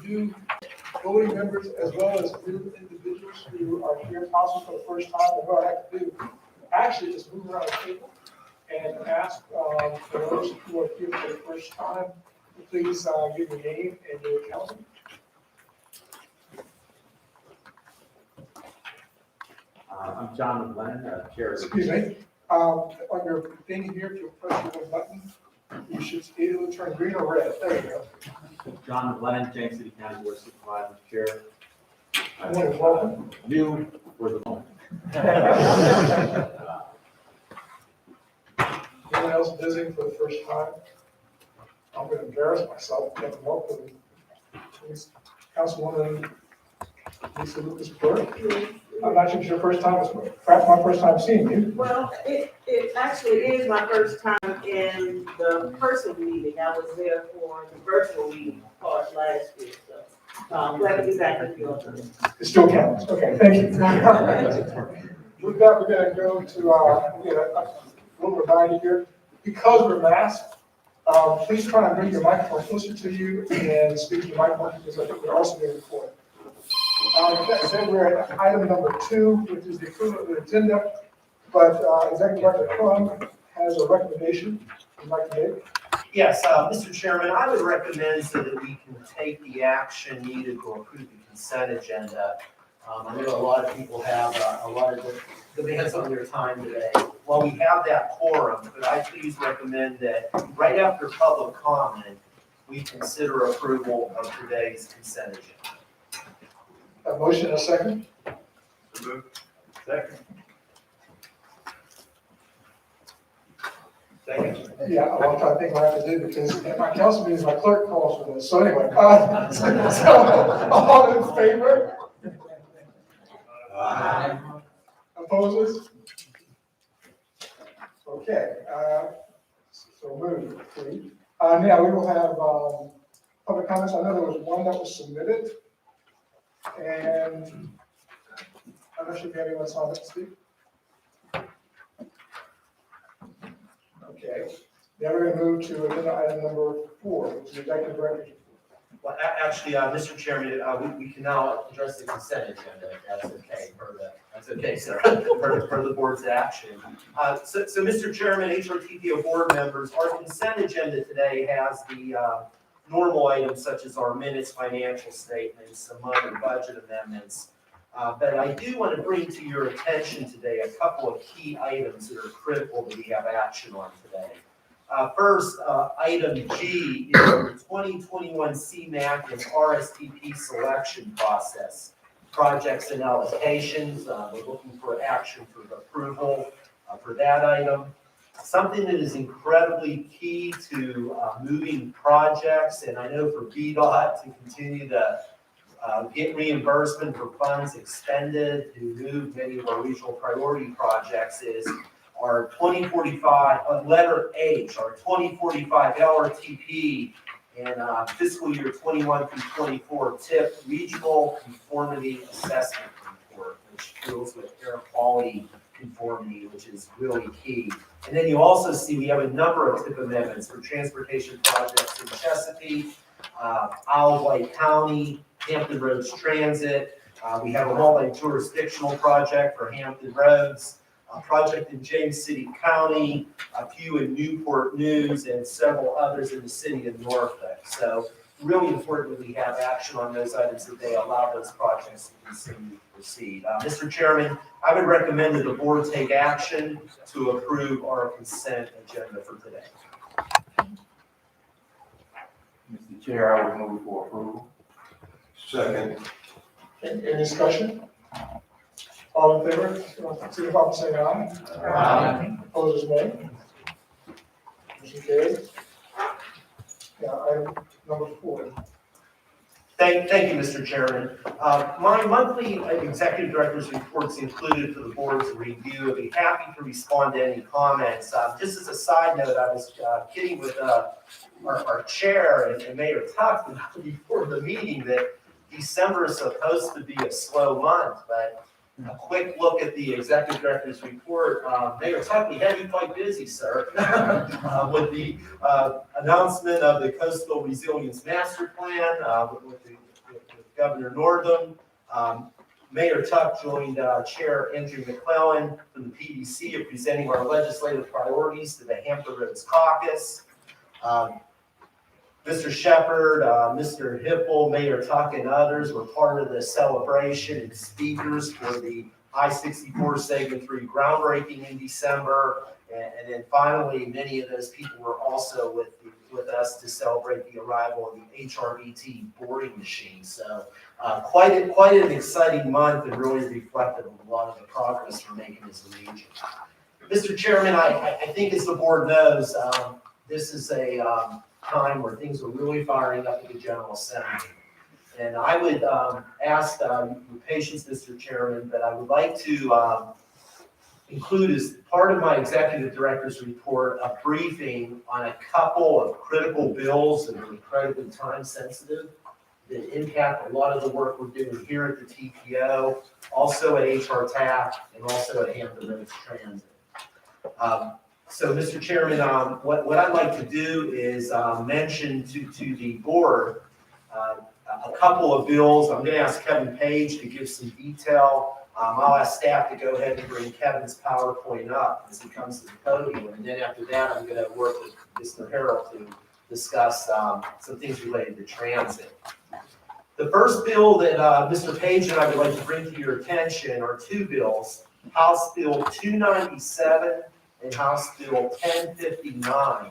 New voting members as well as new individuals who are here possibly for the first time. And what I like to do actually is move around the table and ask for those who are here for the first time, please give your name and your county. I'm John McLennan, Chair. Excuse me. On your thing here, if you press your button, you should either turn green or red. There you go. John McLennan, James City County Board of Supervisors Chair. Welcome. New for the moment. Anyone else visiting for the first time? I'm going to embarrass myself. Welcome. Councilwoman Lisa Lucas Burke. I'm not sure if it's your first time, it's perhaps my first time seeing you. Well, it actually is my first time in the person meeting. I was there for the virtual meeting part last year, so I'm glad to be back with you all. It still counts. Okay, thank you. With that, we're going to go to a little reminder here. Because we're masked, please try to bring your microphone closer to you and speak to the microphone because I think we're also being recorded. With that said, we're at item number 2, which is the approval of the agenda. But Executive Director Crum has a recommendation you'd like to make. Yes, Mr. Chairman, I would recommend so that we can take the action needed to approve the consent agenda. I know a lot of people have a lot of demands on their time today. While we have that quorum, could I please recommend that right after public comment, we consider approval of today's consent agenda? A motion and a second. Second. Second. Yeah, I'm trying to think what I have to do because at my council meetings, my clerk calls for this. So anyway, so all in favor? Opposes? Okay, so move, please. Now we will have public comments. I know there was one that was submitted. And I'm not sure if you have anyone signed up to speak. Okay, now we're going to move to agenda item number 4, which is the executive director's report. Well, actually, Mr. Chairman, we can now address the consent agenda, if that's okay, that's okay, sir, per the board's action. So, Mr. Chairman, HRTPO board members, our consent agenda today has the normal items such as our minutes, financial statements, some minor budget amendments. But I do want to bring to your attention today a couple of key items that are critical that we have action on today. First, item G is the 2021 CMAQ and RSTP selection process. Projects and allocations, we're looking for action for approval for that item. Something that is incredibly key to moving projects, and I know for VDOT to continue to get reimbursement for funds expended to move many of our regional priority projects is our 2045, letter H, our 2045 LRTP and fiscal year 21 through 24 TIP Regional Conformity Assessment Report, which deals with air quality conformity, which is really key. And then you also see we have a number of TIP amendments for transportation projects in Chesapeake, Isle of Wight County, Hampton Roads Transit. We have a multi-jurisdictional project for Hampton Roads, a project in James City County, a few in Newport News, and several others in the city of Norfolk. So really important that we have action on those items that they allow those projects to continue to proceed. Mr. Chairman, I would recommend that the board take action to approve our consent agenda for today. Mr. Chair, I would move for approval. Second. Any discussion? All in favor, signify by saying aye. Aye. Opposers, nay. Motion carries. Now, item number 4. Thank you, Mr. Chairman. My monthly executive director's reports included for the board's review. I'd be happy to respond to any comments. Just as a side note, I was kidding with our chair and Mayor Tuck before the meeting that December is supposed to be a slow month, but a quick look at the executive director's report. Mayor Tuck, we had you quite busy, sir, with the announcement of the Coastal Resilience Master Plan with Governor Northam. Mayor Tuck joined Chair Andrew McClellan from the PDC in presenting our legislative priorities to the Hampton Roads Caucus. Mr. Shepherd, Mr. Hippel, Mayor Tuck, and others were part of the celebration and speakers for the I-64 Segment 3 groundbreaking in December. And then finally, many of those people were also with us to celebrate the arrival of the HRTPO boarding machine. So quite an exciting month and really reflective of a lot of the progress we're making as a region. Mr. Chairman, I think as the board knows, this is a time where things are really firing up at the General Assembly. And I would ask your patience, Mr. Chairman, but I would like to include as part of my executive director's report a briefing on a couple of critical bills that are incredibly time sensitive that impact a lot of the work we're doing here at the TPO, also at HRTPO, and also at Hampton Roads Transit. So, Mr. Chairman, what I'd like to do is mention to the board a couple of bills. I'm going to ask Kevin Page to give some detail. I'll ask staff to go ahead and bring Kevin's PowerPoint up as he comes to the podium. And then after that, I'm going to work with Mr. Harrell to discuss some things related to transit. The first bill that Mr. Page and I would like to bring to your attention are two bills, House Bill 297 and House Bill 1059,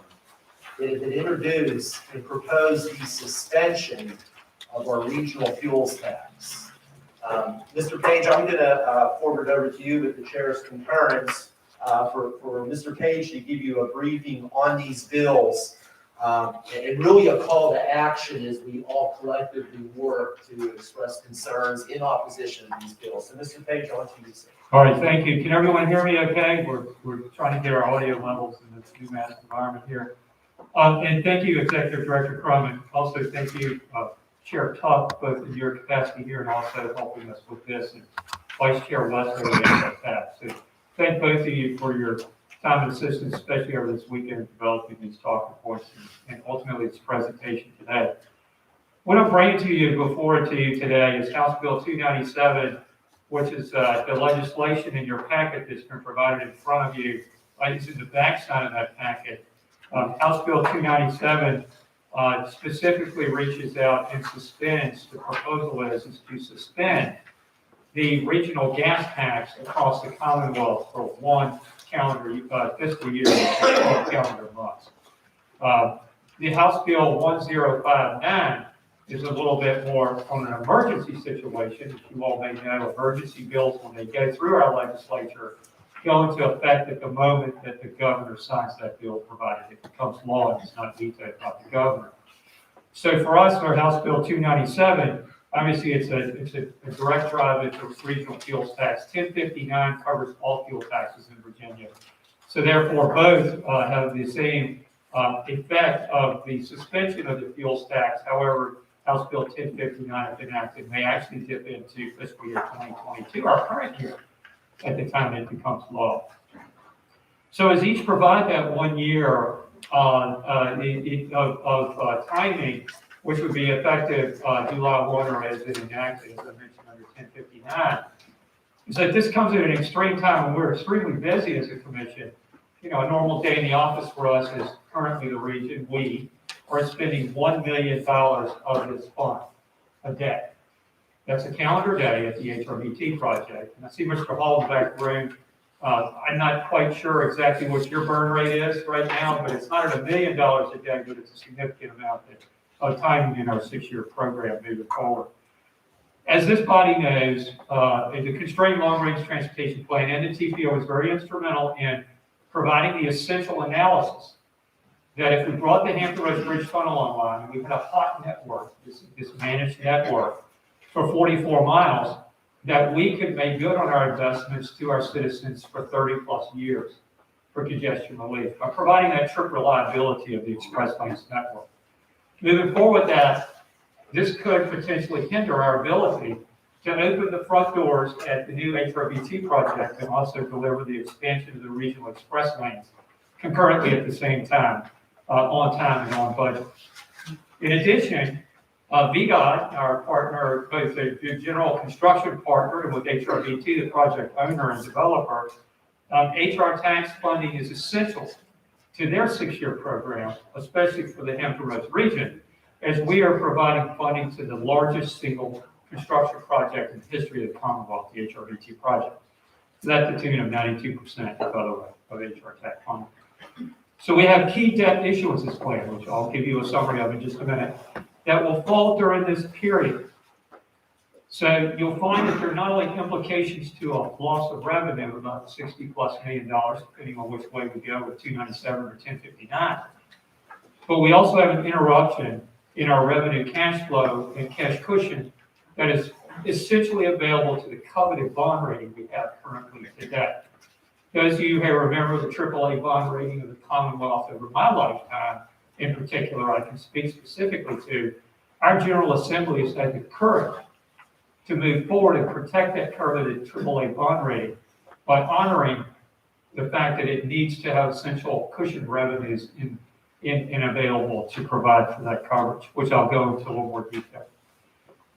that have been introduced and propose the suspension of our regional fuels tax. Mr. Page, I'm going to forward it over to you with the chair's concurrence for Mr. Page to give you a briefing on these bills and really a call to action as we all collectively work to express concerns in opposition to these bills. So, Mr. Page, I want you to say. All right, thank you. Can everyone hear me okay? We're trying to get our audio levels in this new mass environment here. And thank you, Executive Director Crum, and also thank you, Chair Tuck, both in your capacity here and also helping us with this, and Vice Chair Wesley and that. So thank both of you for your time and assistance, especially over this weekend, in developing these talking points and ultimately this presentation today. What I'm bringing to you today is House Bill 297, which is the legislation in your packet that's been provided in front of you. It's in the backside of that packet. House Bill 297 specifically reaches out and suspends, the proposal is to suspend the regional gas tax across the Commonwealth for one calendar fiscal year, 12 calendar months. The House Bill 1059 is a little bit more on an emergency situation. As you all may know, emergency bills, when they go through our legislature, go into effect at the moment that the governor signs that bill, provided it becomes law and it's not vetoed by the governor. So for us, for House Bill 297, obviously it's a direct drive into regional fuels tax. 1059 covers all fuel taxes in Virginia. So therefore, both have the same effect of the suspension of the fuels tax. However, House Bill 1059, if enacted, may actually dip into fiscal year 2022, our current year, at the time it becomes law. So as each provide that 1 year of timing, which would be effective July 1 or as it enacted, as I mentioned, under 1059, is that this comes at an extreme time when we're extremely busy as a commission. You know, a normal day in the office for us is currently the region, we are spending $1 million of this fund a day. That's a calendar day at the HRTPO project. And I see Mr. Hall in the back room. I'm not quite sure exactly what your burn rate is right now, but it's not at $1 million a day, but it's a significant amount of timing in our 6-year program moving forward. As this body knows, the Constrained Long-Range Transportation Plan and the TPO is very instrumental in providing the essential analysis that if we brought the Hampton Roads Bridge Tunnel online, and we had a hot network, this managed network, for 44 miles, that we could make good on our investments to our citizens for 30 plus years for congestion relief by providing that trip reliability of the express lanes network. Moving forward with that, this could potentially hinder our ability to open the front doors at the new HRBT project and also deliver the expansion of the regional express lanes concurrently at the same time, on time and on budget. In addition, VDOT, our partner, both the general construction partner and with HRBT, the project owner and developer, HR tax funding is essential to their 6-year program, especially for the Hampton Roads region, as we are providing funding to the largest single construction project in the history of the Commonwealth, the HRBT project. So that's the tune of 92%, by the way, of HR tax funding. So we have key debt issuances planned, which I'll give you a summary of in just a minute, that will fall during this period. So you'll find that there are not only implications to a loss of revenue of about $60+ million, depending on which way we go with 297 or 1059, but we also have an interruption in our revenue cash flow and cash cushion that is essentially available to the coveted bond rating we have currently today. Those of you who remember the AAA bond rating of the Commonwealth over my lifetime, in particular, I can speak specifically to, our General Assembly has had the courage to move forward and protect that coveted AAA bond rating by honoring the fact that it needs to have essential cushion revenues in available to provide for that coverage, which I'll go into a little more detail.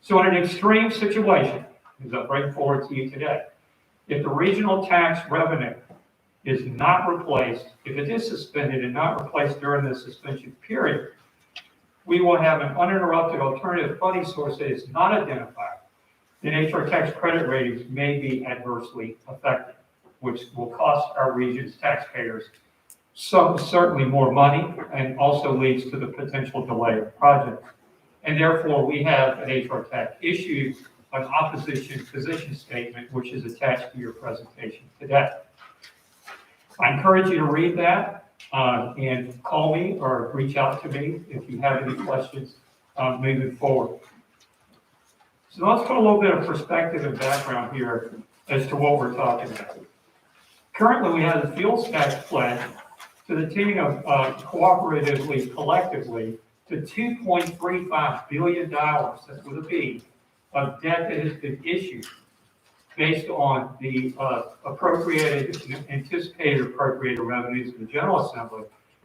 So in an extreme situation, as I bring forward to you today, if the regional tax revenue is not replaced, if it is suspended and not replaced during the suspension period, we will have an uninterrupted alternative funding source that is not identified. Then HR tax credit ratings may be adversely affected, which will cost our region's taxpayers certainly more money and also leads to the potential delay of projects. And therefore, we have at HR Tech issued an opposition position statement, which is attached to your presentation today. I encourage you to read that and call me or reach out to me if you have any questions moving forward. So let's put a little bit of perspective and background here as to what we're talking about. Currently, we have the fuel tax pledge to the tune of cooperatively, collectively, to $2.35 billion, that's with a B, of debt that has been issued based on the anticipated appropriated revenues of the General Assembly,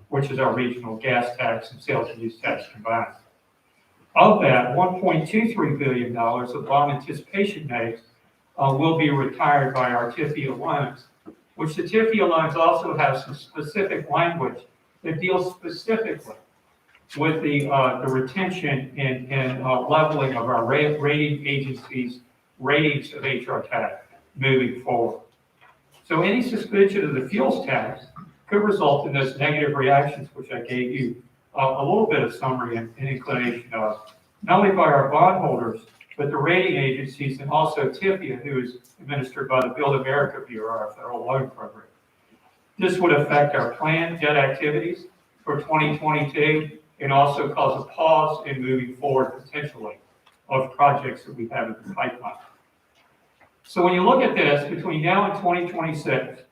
which is our regional gas tax and sales and use tax combined. Of that, $1.23 billion of bond anticipation notes will be retired by our TIFIA loans, which the TIFIA loans also have some specific language that deals specifically with the retention and leveling of our rating agencies' ratings of HR tax moving forward. So any suspension of the fuels tax could result in those negative reactions, which I gave you a little bit of summary and inclination of, not only by our bondholders, but the rating agencies and also TIFIA, who is administered by the Build America Bureau, our federal loan program. This would affect our planned debt activities for 2022 and also cause a pause in moving forward potentially of projects that we have in the pipeline. So when you look at this, between now and 2026,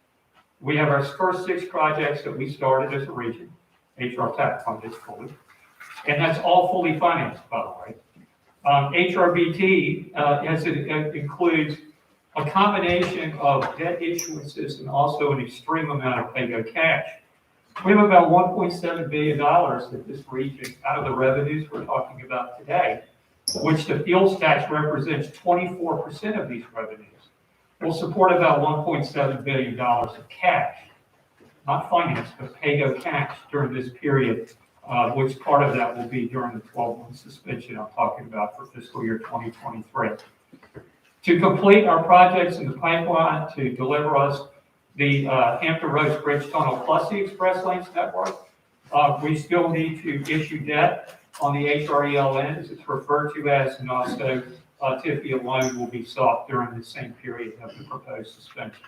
we have our first 6 projects that we started as a region, HR tax funded fully, and that's all fully financed, by the way. HRBT includes a combination of debt issuances and also an extreme amount of pay-go cash. We have about $1.7 billion that this region, out of the revenues we're talking about today, which the fuels tax represents 24% of these revenues, will support about $1.7 billion of cash, not finance, but pay-go cash during this period, which part of that will be during the 12-month suspension I'm talking about for fiscal year 2023. To complete our projects in the pipeline to deliver us the Hampton Roads Bridge Tunnel plus the Express Lanes network, we still need to issue debt on the HRELN, as it's referred to as, and also TIFIA loan will be sought during the same period of the proposed suspension.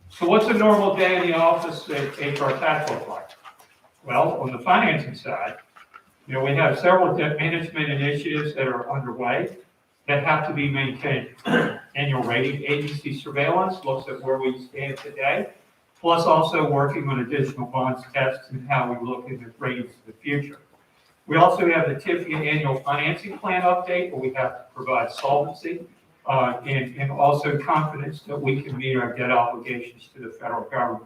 So what's a normal day in the office at HR Tax look like? Well, on the financing side, we have several debt management initiatives that are underway that have to be maintained. Annual rating agency surveillance looks at where we stand today, plus also working on additional bonds tests and how we look at the ratings of the future. We also have the Tiffany annual financing plan update, where we have to provide solvency and also confidence that we can meet our debt obligations to the federal government.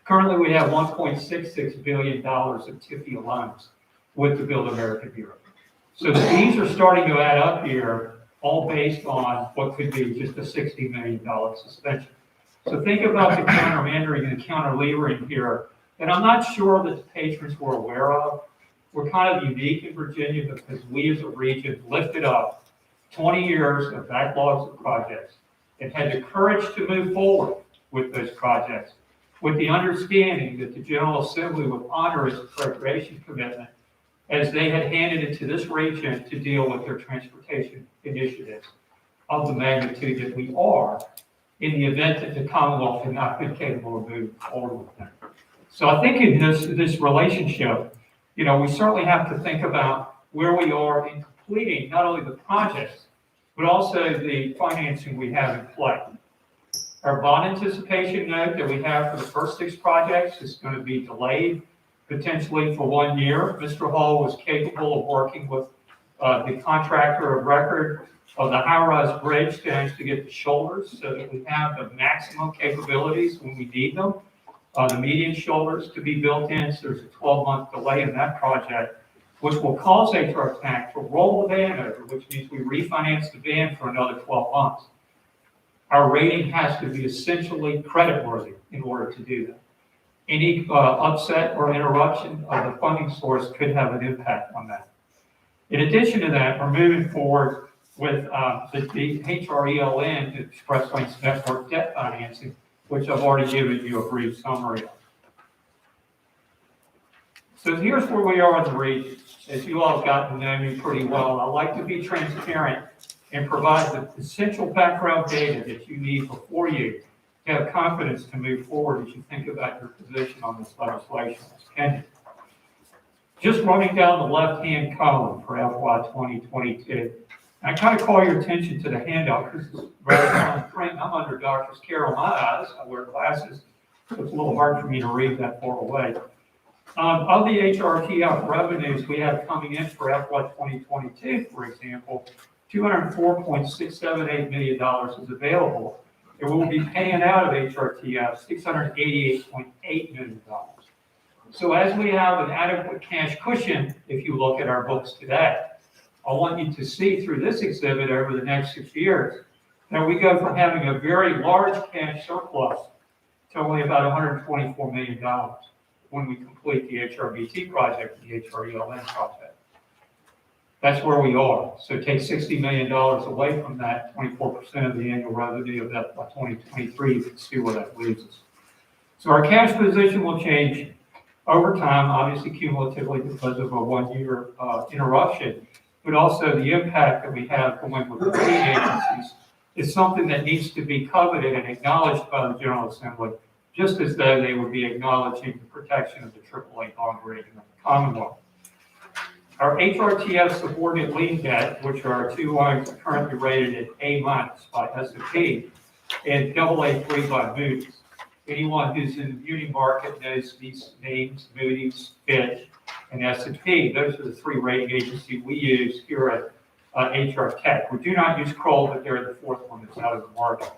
Currently, we have $1.66 billion of Tiffany loans with the Build America Bureau. So these are starting to add up here, all based on what could be just a $60 million suspension. So think about the countermandering and the counterlevering here that I'm not sure that the patrons were aware of. We're kind of unique in Virginia because we as a region lifted up 20 years of backlogs of projects and had the courage to move forward with those projects with the understanding that the General Assembly would honor its appropriation commitment as they had handed it to this region to deal with their transportation initiatives of the magnitude that we are, in the event that the Commonwealth had not been capable of moving forward with them. So I think in this relationship, we certainly have to think about where we are in completing not only the projects, but also the financing we have in play. Our bond anticipation note that we have for the first 6 projects is going to be delayed potentially for 1 year. Mr. Hall was capable of working with the contractor of record of the high-rise bridge to actually get the shoulders so that we have the maximum capabilities when we need them. The median shoulders to be built in, so there's a 12-month delay in that project, which will cause HRTPO to roll the ban over, which means we refinance the ban for another 12 months. Our rating has to be essentially creditworthy in order to do that. Any upset or interruption of the funding source could have an impact on that. In addition to that, we're moving forward with the HRELN, Express Lanes Network debt financing, which I've already given you a brief summary of. So here's where we are in the region. As you all have gotten to know me pretty well, I like to be transparent and provide the essential background data that you need before you to have confidence to move forward as you think about your position on this legislation that's pending. Just running down the left-hand column for FY 2022, I kind of call your attention to the handout because it's rather fine print. I'm under doctor's care on my eyes. I wear glasses, so it's a little hard for me to read that far away. Of the HRTF revenues we have coming in for FY 2022, for example, $204.678 million is available, and we'll be paying out of HRTF $688.8 million. So as we have an adequate cash cushion, if you look at our books today, I want you to see through this exhibit over the next 6 years that we go from having a very large cash surplus to only about $124 million when we complete the HRBT project and the HRELN project. That's where we are. So take $60 million away from that, 24% of the annual revenue of that by 2023, you can see where that leaves us. So our cash position will change over time, obviously cumulatively because of a 1-year interruption, but also the impact that we have going with the rating agencies is something that needs to be coveted and acknowledged by the General Assembly, just as though they would be acknowledging the protection of the AAA bond rating of the Commonwealth. Our HRTF subordinate lien debt, which are our 2 loans currently rated at A- by S&P and AA3 by Moody's. Anyone who's in the muni market knows these names, Moody's, Fitch, and S&P. Those are the 3 rating agencies we use here at HR Tech. We do not use Kroll, but they're the 4th one that's out of the market.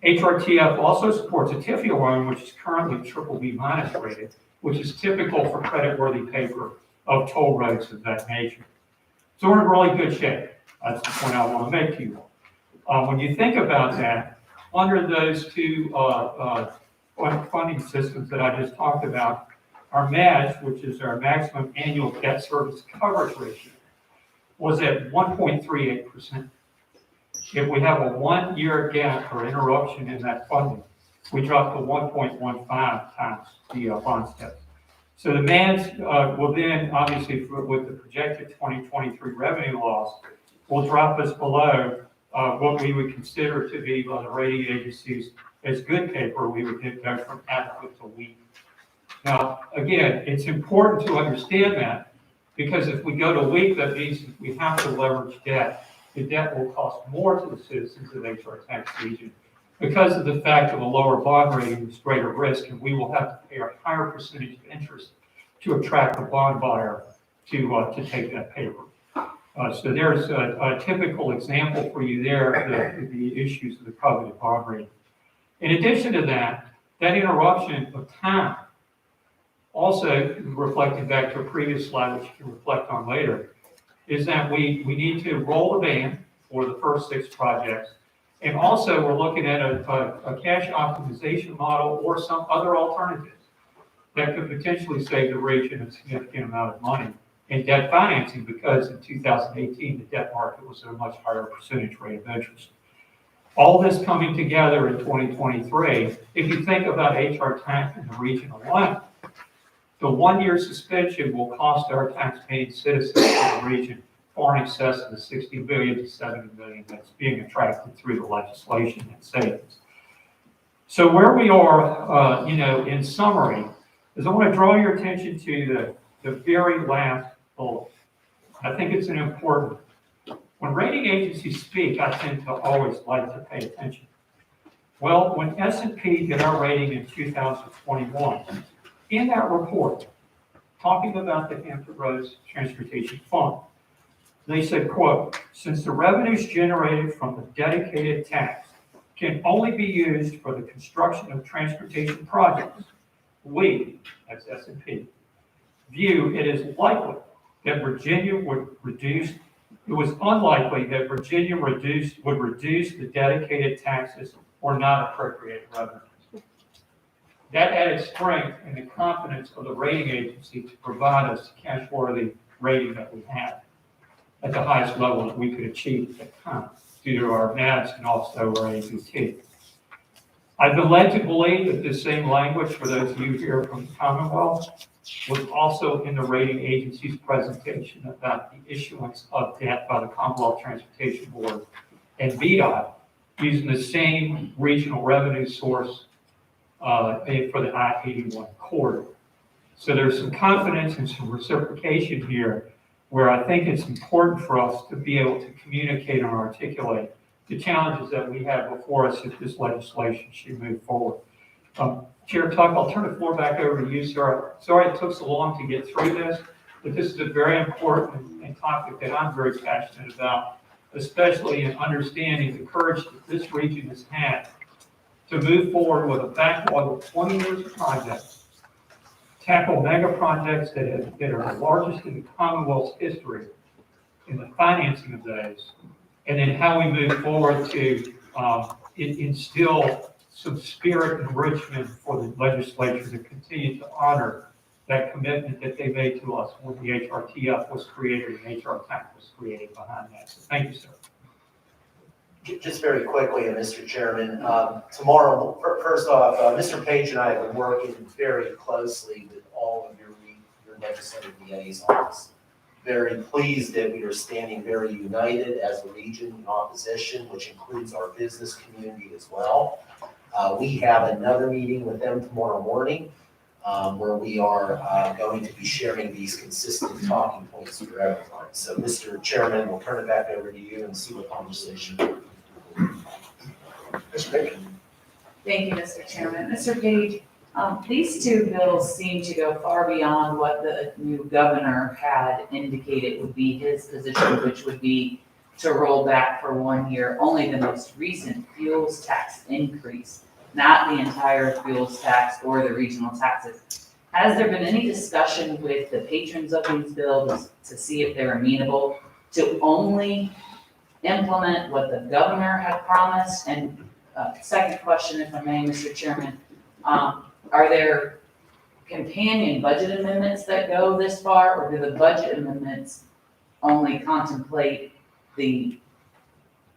HRTF also supports a Tiffany loan, which is currently BBB- rated, which is typical for creditworthy paper of toll roads of that nature. So we're in really good shape. That's the point I want to make to you all. When you think about that, under those 2 funding systems that I just talked about, our MAD, which is our maximum annual debt service coverage ratio, was at 1.38%. If we have a 1-year gap or interruption in that funding, we drop to 1.15 times the bond step. So the MADs will then, obviously, with the projected 2023 revenue loss, will drop us below what we would consider to be by the rating agencies as good paper. We would go from adequate to weak. Now, again, it's important to understand that because if we go to weak, that means we have to leverage debt. The debt will cost more to the citizens of HR tax region because of the fact of a lower bond rating is greater risk, and we will have to pay a higher percentage of interest to attract a bond buyer to take that paper. So there's a typical example for you there, the issues of the covenant bond rating. In addition to that, that interruption of time, also reflecting back to a previous slide, which you can reflect on later, is that we need to roll the ban for the first 6 projects. And also, we're looking at a cash optimization model or some other alternatives that could potentially save the region a significant amount of money in debt financing, because in 2018, the debt market was at a much higher percentage rate of interest. All this coming together in 2023, if you think about HR tax in the region alone, the 1-year suspension will cost our tax-paying citizens in the region far in excess of the $60 billion to $70 billion that's being attracted through the legislation and savings. So where we are, in summary, is I want to draw your attention to the very last bullet. I think it's an important. When rating agencies speak, I tend to always like to pay attention. Well, when S&P did our rating in 2021, in that report, talking about the Hampton Roads Transportation Fund, they said, quote, since the revenues generated from the dedicated tax can only be used for the construction of transportation projects, we, that's S&P, view it as likely that Virginia would reduce, it was unlikely that Virginia would reduce the dedicated taxes or not appropriate revenues. That added strength in the confidence of the rating agency to provide us the cash-worthy rating that we had at the highest level that we could achieve at the time due to our NABs and also our APT. I've been led to believe that this same language, for those of you here from the Commonwealth, was also in the rating agency's presentation about the issuance of debt by the Commonwealth Transportation Board and VDOT using the same regional revenue source for the I-81 corridor. So there's some confidence and some reciprocation here where I think it's important for us to be able to communicate and articulate the challenges that we have before us if this legislation should move forward. Chair Tuck, I'll turn the floor back over to you, sir. Sorry it took so long to get through this, but this is a very important and topic that I'm very passionate about, especially in understanding the courage that this region has had to move forward with a backlog of 20 years of projects, tackle mega projects that are the largest in the Commonwealth's history in the financing of those, and then how we move forward to instill some spirit enrichment for the legislature to continue to honor that commitment that they made to us when the HRTF was created and HR TAC was created behind that. So thank you, sir. Just very quickly, Mr. Chairman, tomorrow, first off, Mr. Page and I have been working very closely with all of your legislative liaisons. Very pleased that we are standing very united as a region in opposition, which includes our business community as well. We have another meeting with them tomorrow morning where we are going to be sharing these consistent talking points for everyone. So, Mr. Chairman, we'll turn it back over to you and see what conversation. Ms. Baker? Thank you, Mr. Chairman. Mr. Page, these 2 bills seem to go far beyond what the new governor had indicated would be his position, which would be to roll back for 1 year only the most recent fuels tax increase, not the entire fuels tax or the regional taxes. Has there been any discussion with the patrons of these bills to see if they're amenable to only implement what the governor had promised? And second question, if I may, Mr. Chairman, are there companion budget amendments that go this far, or do the budget amendments only contemplate the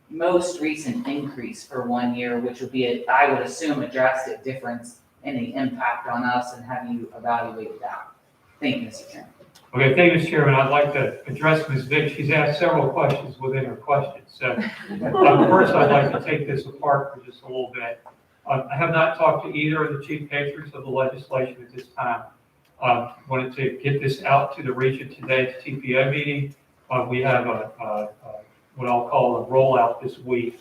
most recent increase for 1 year, which would be, I would assume, a drastic difference in the impact on us, and have you evaluated that? Thank you, Mr. Chairman. Okay, thank you, Mr. Chairman. I'd like to address Ms. Vick. She's asked several questions within her question. So first, I'd like to take this apart for just a little bit. I have not talked to either of the chief patrons of the legislation at this time. Wanted to get this out to the region today at the TPO meeting. We have what I'll call a rollout this week,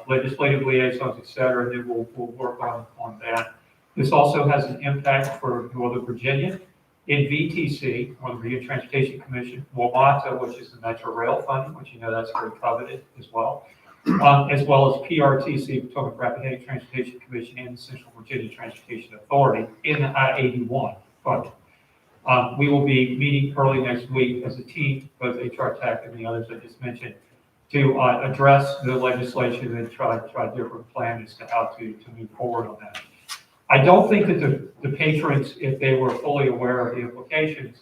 legislative liaisons, et cetera, and then we'll work on that. This also has an impact for Northern Virginia. in VTC, or the Regional Transportation Commission, WMATA, which is the Metro Rail funding, which you know that's very coveted as well as PRTC, Potomac Rappahannock Transportation Commission, and the Central Virginia Transportation Authority in the I-81 fund. We will be meeting early next week as a team, both HRTPO and the others I just mentioned, to address the legislation and try different plans as to how to move forward on that. I don't think that the patrons, if they were fully aware of the implications,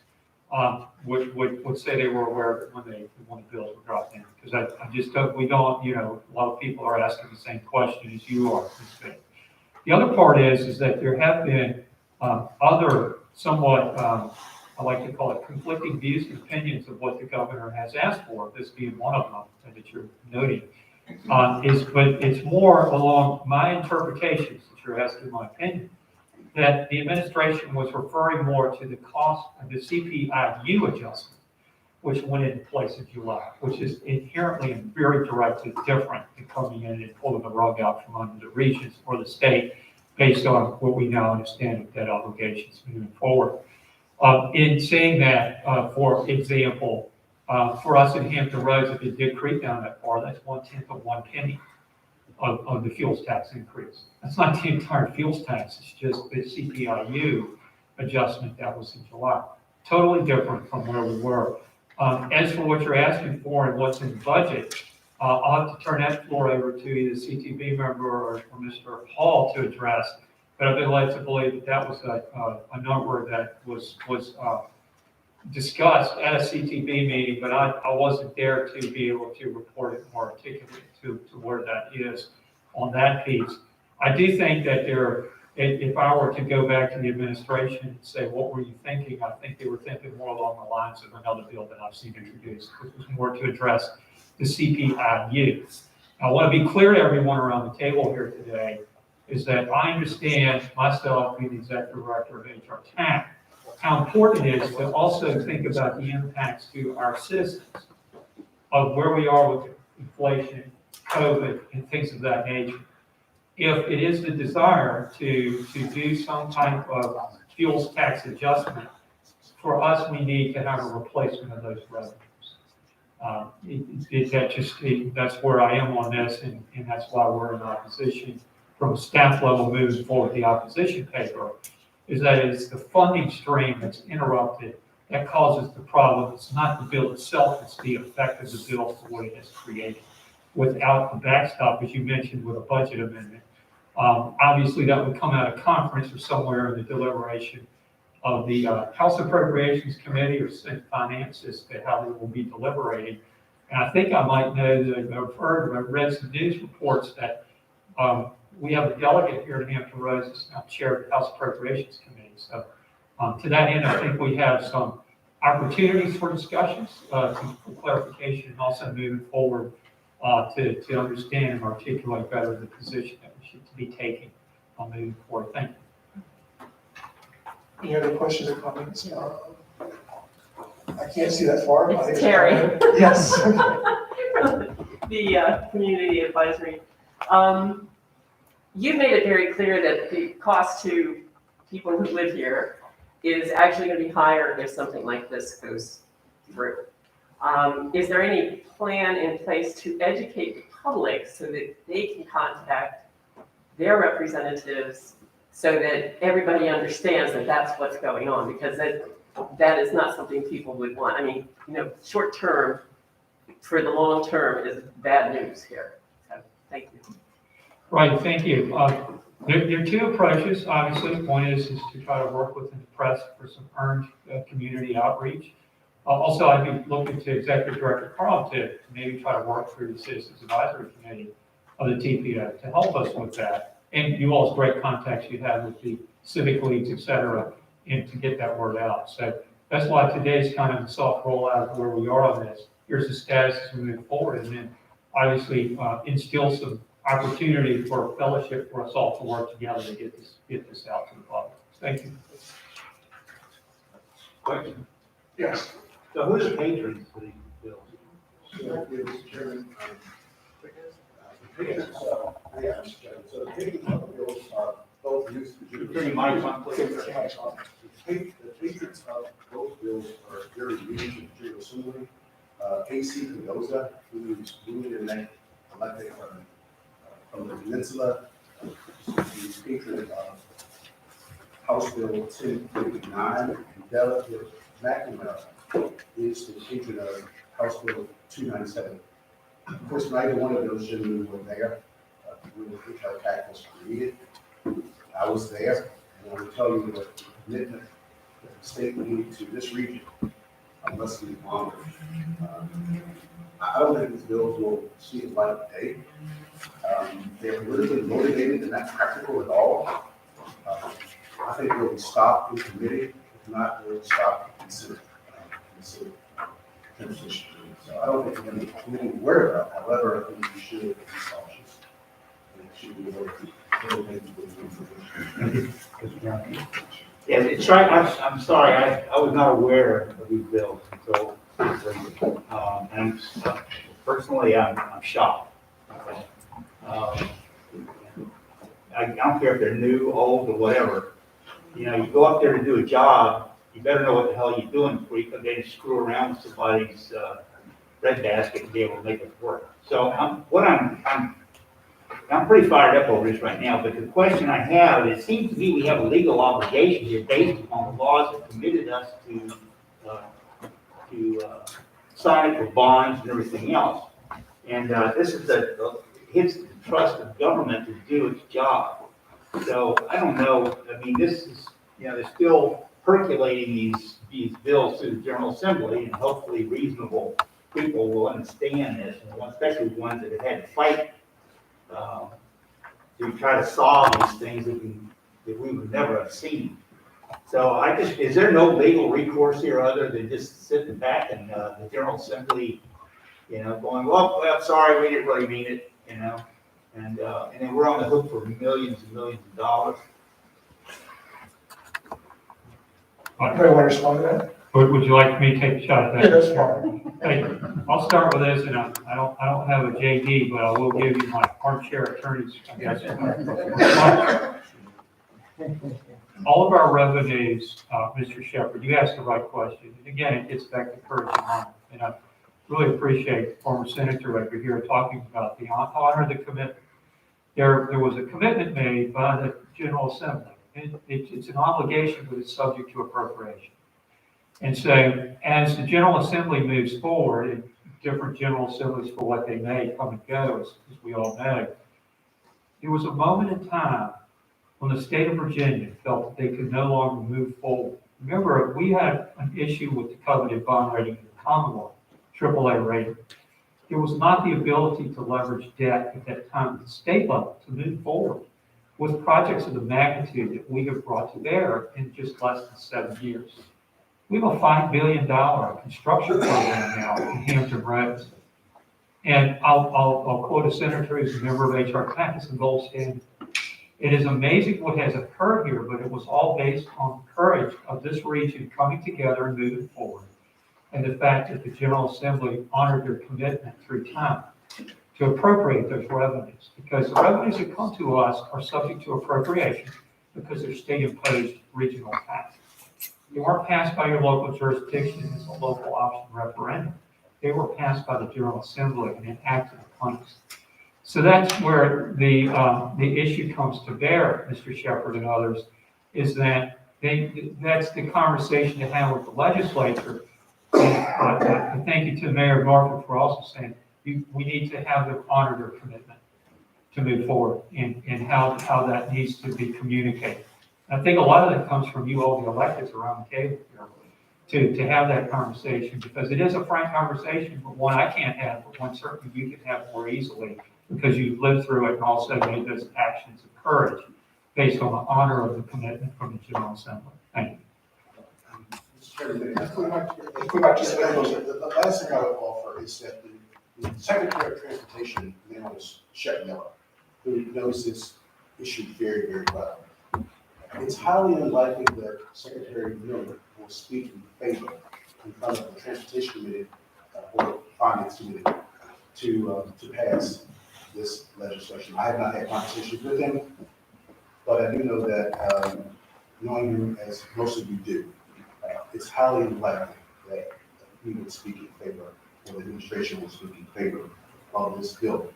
would say they were aware of it when the bills were dropped in. Because I just don't, we don't, a lot of people are asking the same question as you are. The other part is that there have been other somewhat, I like to call it conflicting views and opinions of what the governor has asked for, this being one of them that you're noting. But it's more along my interpretations that you're asking my opinion, that the administration was referring more to the cost of the CPI-U adjustment, which went into place in July, which is inherently and very directly different than coming in and pulling the rug out from under the regions or the state based on what we now understand of debt obligations moving forward. In saying that, for example, for us in Hampton Roads, if it did creep down that far, that's 1/10 of 1 penny of the fuels tax increase. That's not the entire fuels tax, it's just the CPI-U adjustment that was in July. Totally different from where we were. As for what you're asking for and what's in the budget, I'll have to turn that floor over to either CTB member or Mr. Hall to address. But I've been led to believe that that was a number that was discussed at a CTB meeting, but I wasn't there to be able to report it more articulately to where that is on that piece. I do think that if I were to go back to the administration and say, what were you thinking? I think they were thinking more along the lines of another bill that I've seen introduced, which was more to address the CPI-U. I want to be clear to everyone around the table here today is that I understand, myself being the executive director of HRTPO, how important it is to also think about the impacts to our citizens of where we are with inflation, COVID, and things of that nature. If it is the desire to do some type of fuels tax adjustment, for us, we need to have a replacement of those revenues. That's where I am on this, and that's why we're in opposition from a staff level moving forward. The opposition paper is that it's the funding stream that's interrupted that causes the problem. It's not the bill itself, it's the effect of the bill for what it has created. Without the backstop, as you mentioned, with a budget amendment, obviously that would come out of conference or somewhere in the deliberation of the House Appropriations Committee or Senate Finance as to how they will be deliberating. And I think I might know that I've read some news reports that we have a delegate here in Hampton Roads that's now chair of the House Appropriations Committee. So to that end, I think we have some opportunities for discussions, for clarification, and also moving forward to understand and articulate better the position that we should be taking on moving forward. Thank you. Any other questions or comments? I can't see that far. It's Terry. Yes. The Community Advisory. You made it very clear that the cost to people who live here is actually going to be higher if something like this goes through. Is there any plan in place to educate the public so that they can contact their representatives so that everybody understands that that's what's going on? Because that is not something people would want. I mean, short term for the long term is bad news here. So, thank you. Right, thank you. There are two approaches, obviously. One is to try to work within the press for some earned community outreach. Also, I'd be looking to Executive Director Carl to maybe try to work through the Citizens Advisory Committee of the TPO to help us with that. And you all's great contacts you have with the civic leagues, et cetera, and to get that word out. So that's why today's kind of a soft rollout of where we are on this. Here's the status as we move forward, and then obviously instill some opportunity for fellowship for us all to work together to get this out to the public. Thank you. Question. Yes. So who are the patrons for these bills? So the tickets, so the tickets bills are both use. Turn your mic on, please. The patrons of both bills are very unique in General Assembly. AC Mendoza, who is newly elected from the peninsula, is the patron of House Bill 1059, and Della McNamara is the patron of House Bill 297. Of course, neither one of those gentlemen were there when the HR Act was created. I was there, and I will tell you that the commitment that the state made to this region must be honored. I don't think these bills will see the light of day. They're politically motivated and not practical at all. I think they'll be stopped in committee, if not, they'll stop in consider transition. So I don't think we're going to be completely aware of that. However, I think we should be cautious. And it should be aware of Yeah, it's right, I'm sorry, I was not aware of these bills until, and personally, I'm shocked. I don't care if they're new, old, or whatever. You know, you go up there to do a job, you better know what the hell you're doing before you come in and screw around with somebody's breadbasket and be able to make it work. So I'm pretty fired up over this right now, but the question I have, it seems to me we have a legal obligation here based upon the laws that committed us to sign for bonds and everything else. And this is hits the trust of government to do its job. So I don't know, I mean, this is, you know, they're still percolating these bills through the General Assembly, and hopefully reasonable people will understand this, and especially the ones that have had to fight to try to solve these things that we would never have seen. So is there no legal recourse here other than just sitting back and the General Assembly, you know, going, well, sorry, we didn't really mean it, you know, and then we're on the hook for millions and millions of dollars. Anybody want to respond to that? Would you like me to take a shot at that? Yeah, that's fine. Hey, I'll start with this, and I don't have a JD, but I will give you my armchair attorney's, I guess. All of our revenues, Mr. Shepherd, you asked the right question. And again, it gets back to courage and honor. And I really appreciate former Senator over here talking about the honor of the commitment. There was a commitment made by the General Assembly. It's an obligation, but it's subject to appropriation. And so as the General Assembly moves forward, and different General Assemblies for what they may come and go, as we all know, there was a moment in time when the state of Virginia felt that they could no longer move forward. Remember, we had an issue with the coveted bond rating in the Commonwealth, AAA rating. There was not the ability to leverage debt at that time at the state level to move forward with projects of the magnitude that we have brought to bear in just less than 7 years. We have a $5 billion construction program now in Hampton Roads. And I'll quote a senator who's a member of HRTPO and gold standard. It is amazing what has occurred here, but it was all based on the courage of this region coming together and moving forward. And the fact that the General Assembly honored their commitment through time to appropriate those revenues. Because the revenues that come to us are subject to appropriation because they're state-imposed regional taxes. They weren't passed by your local jurisdiction as a local option referendum. They were passed by the General Assembly and enacted upon us. So that's where the issue comes to bear, Mr. Shepherd and others, is that that's the conversation to have with the legislature. And thank you to Mayor Norfolk for also saying we need to have them honor their commitment to move forward and how that needs to be communicated. I think a lot of that comes from you all, the electeds around the table here, to have that conversation, because it is a frank conversation, but one I can't have, but one certainly you can have more easily, because you've lived through it and also made those actions of courage based on the honor of the commitment from the General Assembly. Thank you. The last thing I would offer is that the Secretary of Transportation, his name was Shep Miller, who knows this issue very, very well. It's highly unlikely that Secretary Miller will speak in favor in front of the Transportation Committee or Finance Committee to pass this legislation. I have not had conversations with him. but I do know that, knowing you as most of you do, it's highly unlikely that we would speak in favor, or the administration will speak in favor of this bill.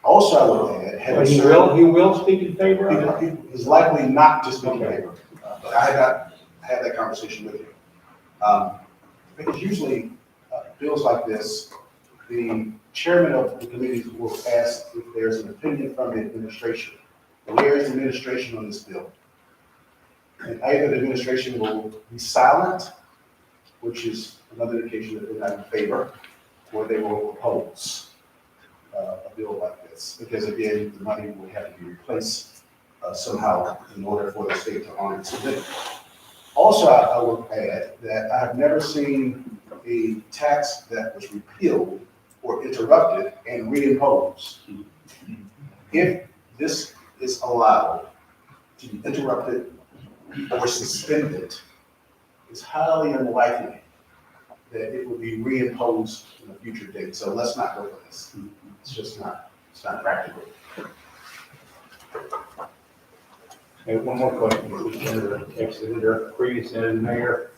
Also, I would add, having He served, will speak in favor of it? he is likely not to speak in Okay. favor, but I have not had that conversation with him. Because usually, bills like this, the chairman of the committee will ask if there's an opinion from the administration. Where is the administration on this bill? And either the administration will be silent, which is another indication that they're not in favor, or they will oppose a bill like this. Because again, the money will have to be replaced somehow in order for the state to honor its commitment. Also, I will add that I have never seen a tax that was repealed or interrupted and reimposed. If this is allowed to be interrupted or suspended, it's highly unlikely that it will be reimposed in a future date. So let's not go for this. It's just not, it's not practical. Hey, one more question, Mr. Senator, ex-senator, previous senator, mayor.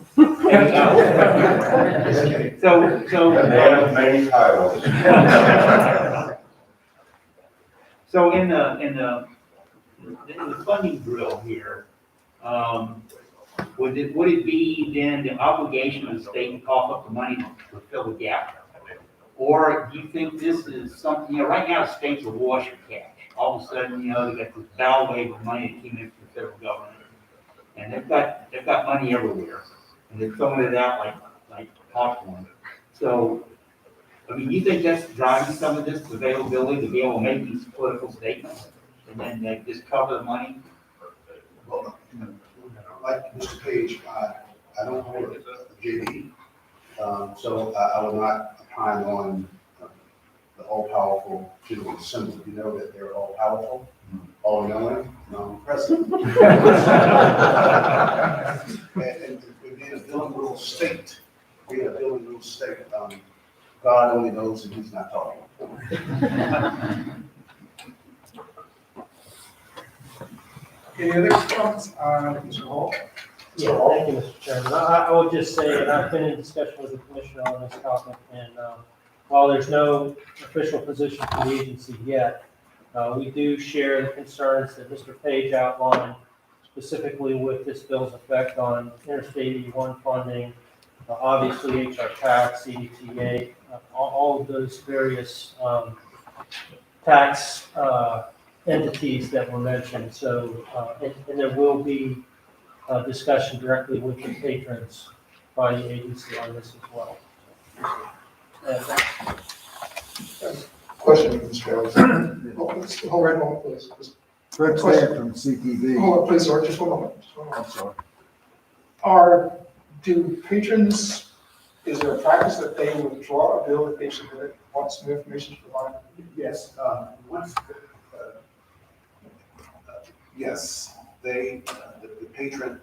So, Many titles. So in the funding drill here, would it be then the obligation of the state to cough up the money to fill the gap? Or do you think this is something, right now the states are awash with cash. All of a sudden, they got this bow wave of money that came in from the federal government. And they've got money everywhere. And they're throwing it out like popcorn. So, I mean, you think that's driving some of this availability to be able to make these political statements? And then they just cover the money? Well, like Mr. Page, I don't hold a JD, so I will not opine on the all-powerful General Assembly. You know that they're all-powerful, all-knowing, non-present. And being a building rule state, God only knows and he's not talking. Any other comments? Mr. Hall? Yeah, thank you, Mr. Chairman. I would just say, I've been in discussion with the commissioner on this topic, and while there's no official position from the agency yet, we do share the concerns that Mr. Page outlined, specifically with this bill's effect on Interstate 81 funding, obviously HR tax, CDTA, all of those various tax entities that were mentioned. So, and there will be discussion directly with the patrons by the agency on this as well. Question, Mr. Ellis. Hold right on, please. Fred Stamp from CTV. Hold on, please, sir, just one moment. I'm sorry. Do patrons, is there a practice that they withdraw a bill that they submitted once new information is provided? Yes, yes, the patron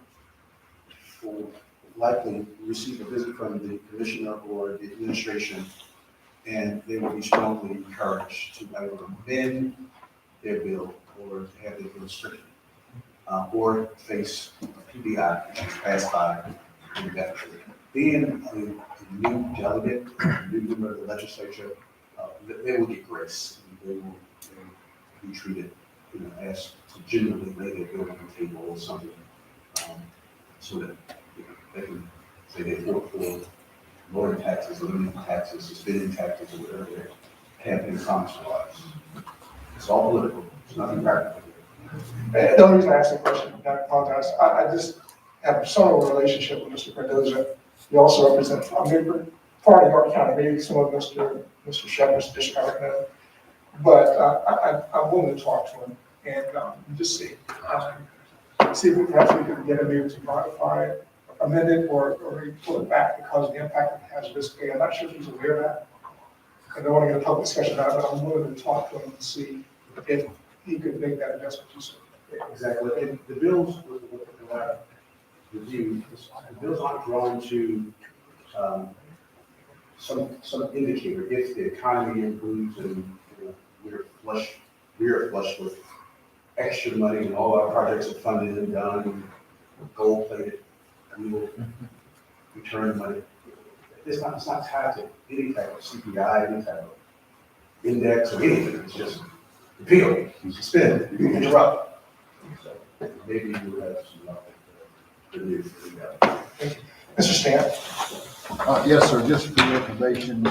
will likely receive a visit from the commissioner or the administration, and they will be strongly encouraged to either amend their bill or to have their bill stricken, or face a PBI, which is passed by indefinitely. Being a new delegate, a new member of the legislature, they will get grace. They will be treated, as to genuinely lay their bill on the table or something, so that they can say they vote for lowering taxes, limiting taxes, suspending taxes, or whatever their campaign promise was. It's all political. It's nothing practical. And the only reason I asked the question, I apologize, I just have a personal relationship with Mr. Mendoza. He also represents a member, part of York County, maybe some of Mr. Shepherd's district, I don't know. But I'm willing to talk to him and just see if perhaps we could get him able to modify it, amend it, or pull it back because of the impact it has basically. I'm not sure if he's aware of that. I don't want to get a public discussion about it, but I'm willing to talk to him and see if he could make that adjustment. Exactly. And the bills, what I reviewed, the bills aren't drawn to some indicator. If the economy improves and we're flush with extra money and all our projects are funded and done, gold plated, we will return the money. It's not tied to any type of CPI, any type of index or anything, it's just repeal, you suspend, you interrupt. So maybe you will have some good news. Mr. Stamp? Yes, sir, just for your information, the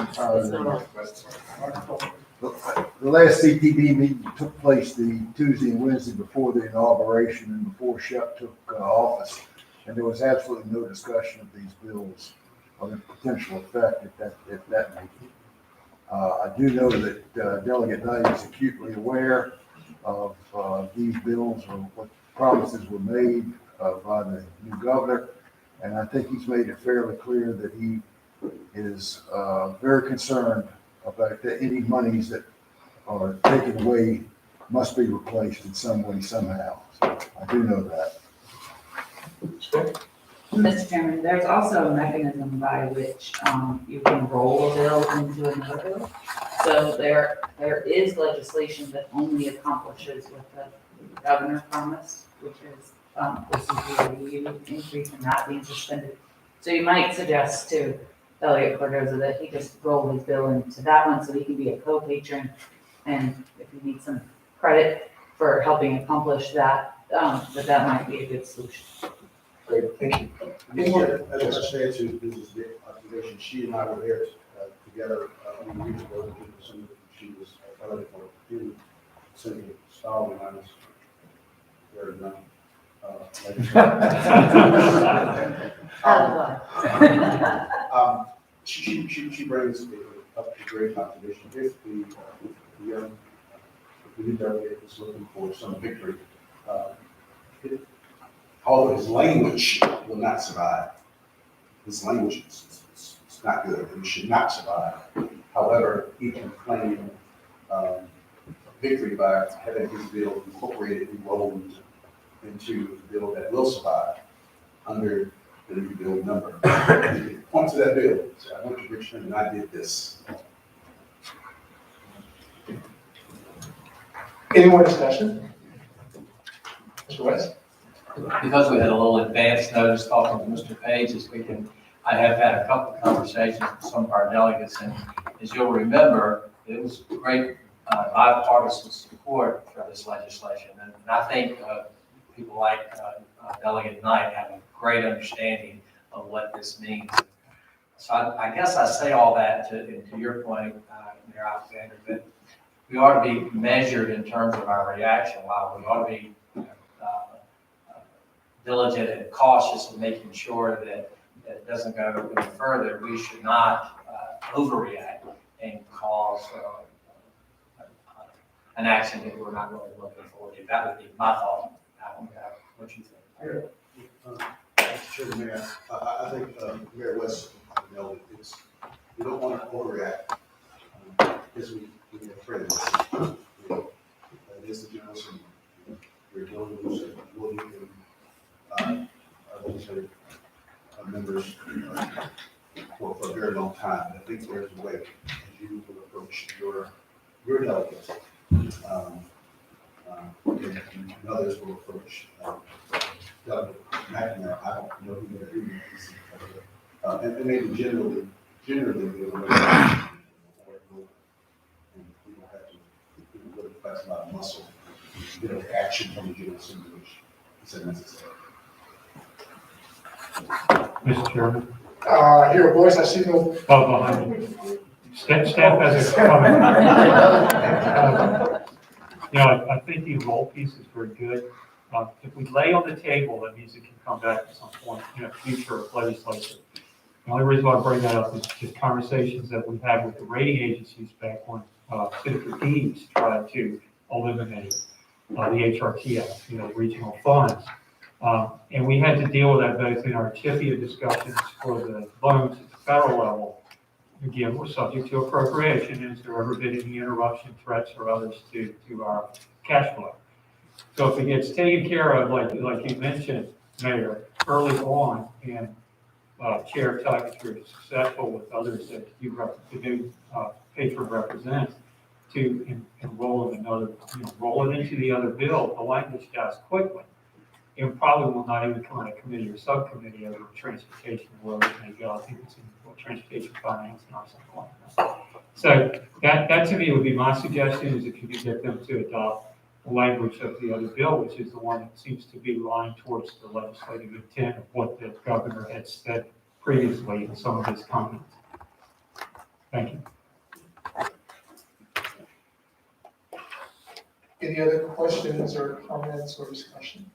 last CTB meeting took place the Tuesday and Wednesday before the inauguration and before Shep took office. And there was absolutely no discussion of these bills or their potential effect at that meeting. I do know that Delegate Knight is acutely aware of these bills or what promises were made by the new governor. And I think he's made it fairly clear that he is very concerned about that any monies that are taken away must be replaced in some way, somehow. So I do know that. Mr. Chairman, there's also a mechanism by which you can roll a bill into another bill. So there is legislation that only accomplishes what the governor promised, which is the CPI increase and not being suspended. So you might suggest to Elliot Cordoza that he just roll his bill into that one so he can be a co-patron. And if you need some credit for helping accomplish that, that might be a good solution. Great, thank you. As I said to Mrs. Observation, she and I were there together, we reached over to some, she was elected for two, Senator Stalin, I was very young. She brings up a great observation. If the new delegate is looking for some victory, although his language will not survive. His language is not good, and he should not survive. However, he can claim victory by having his bill incorporated and rolled into the bill that will survive under the new bill number. Point to that bill. So I went to Richmond and I did this. Any more discussion? Mr. West? Because we had a little advance notice talking to Mr. Page this weekend, I have had a couple of conversations with some of our delegates, and as you'll remember, it was great bipartisan support for this legislation, and I think people like Delegate Knight have a great understanding of what this means. So I guess I say all that to your point, Mayor Alexander, that we ought to be measured in terms of our reaction. While we ought to be diligent and cautious in making sure that it doesn't go any further, we should not overreact and cause an action that we're not really looking forward to. That would be my thought. I don't know what you think. Mr. Chairman, Mayor, I think Mayor West, it's, we don't want to overreact because we have friends. It is the general assembly. We're dealing with Woody and our legislative members for a very long time. I think there's a way you will approach your delegates. And others will approach Delegate McNamara. I don't know who they're doing. And maybe generally, we will and we will have to really flex a lot of muscle, action from the general assembly, which is necessary. Mr. Chairman. Hear a voice, I see no. Oh, behind you. Staff has a comment. I think the roll piece is very good. If we lay on the table, that means it can come back at some point in a future legislature. The only reason why I bring that up is just conversations that we've had with the rating agencies back when Senator Deeds tried to eliminate the HRTPO, regional funds. And we had to deal with that both in our TIFIA discussions for the loans at the federal level. Again, we're subject to appropriation. Has there ever been any interruption, threats, or others to our cash flow? So if it gets taken care of, like you mentioned, Mayor, early on, and Chair Tuck, if you're successful with others that the new patron represents, to enroll in another, roll it into the other bill, the language does quickly. It probably will not even come out of committee or subcommittee over transportation, wherever it may go. I think it's in transportation finance or something like that. So that to me would be my suggestion, is if you could get them to adopt the language of the other bill, which is the one that seems to be lying towards the legislative intent of what the governor had said previously in some of his comments. Thank you. Any other questions or comments or discussion?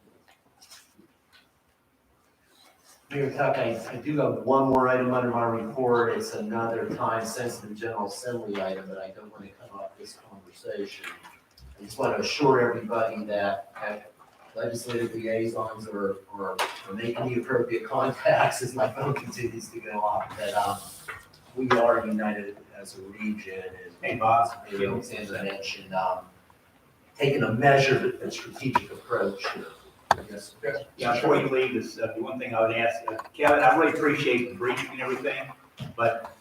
Mayor Tuck, I do have one more item under my report. It's another time-sensitive General Assembly item, but I don't want to come off this conversation. I just want to assure everybody that legislative liaisons are making the appropriate contacts as my phone continues to go off, that we are united as a region, and maybe Alexander mentioned, taking a measured and strategic approach here. Yes. Yeah, before you leave, this, the one thing I would ask, Kevin, I really appreciate the briefing and everything, but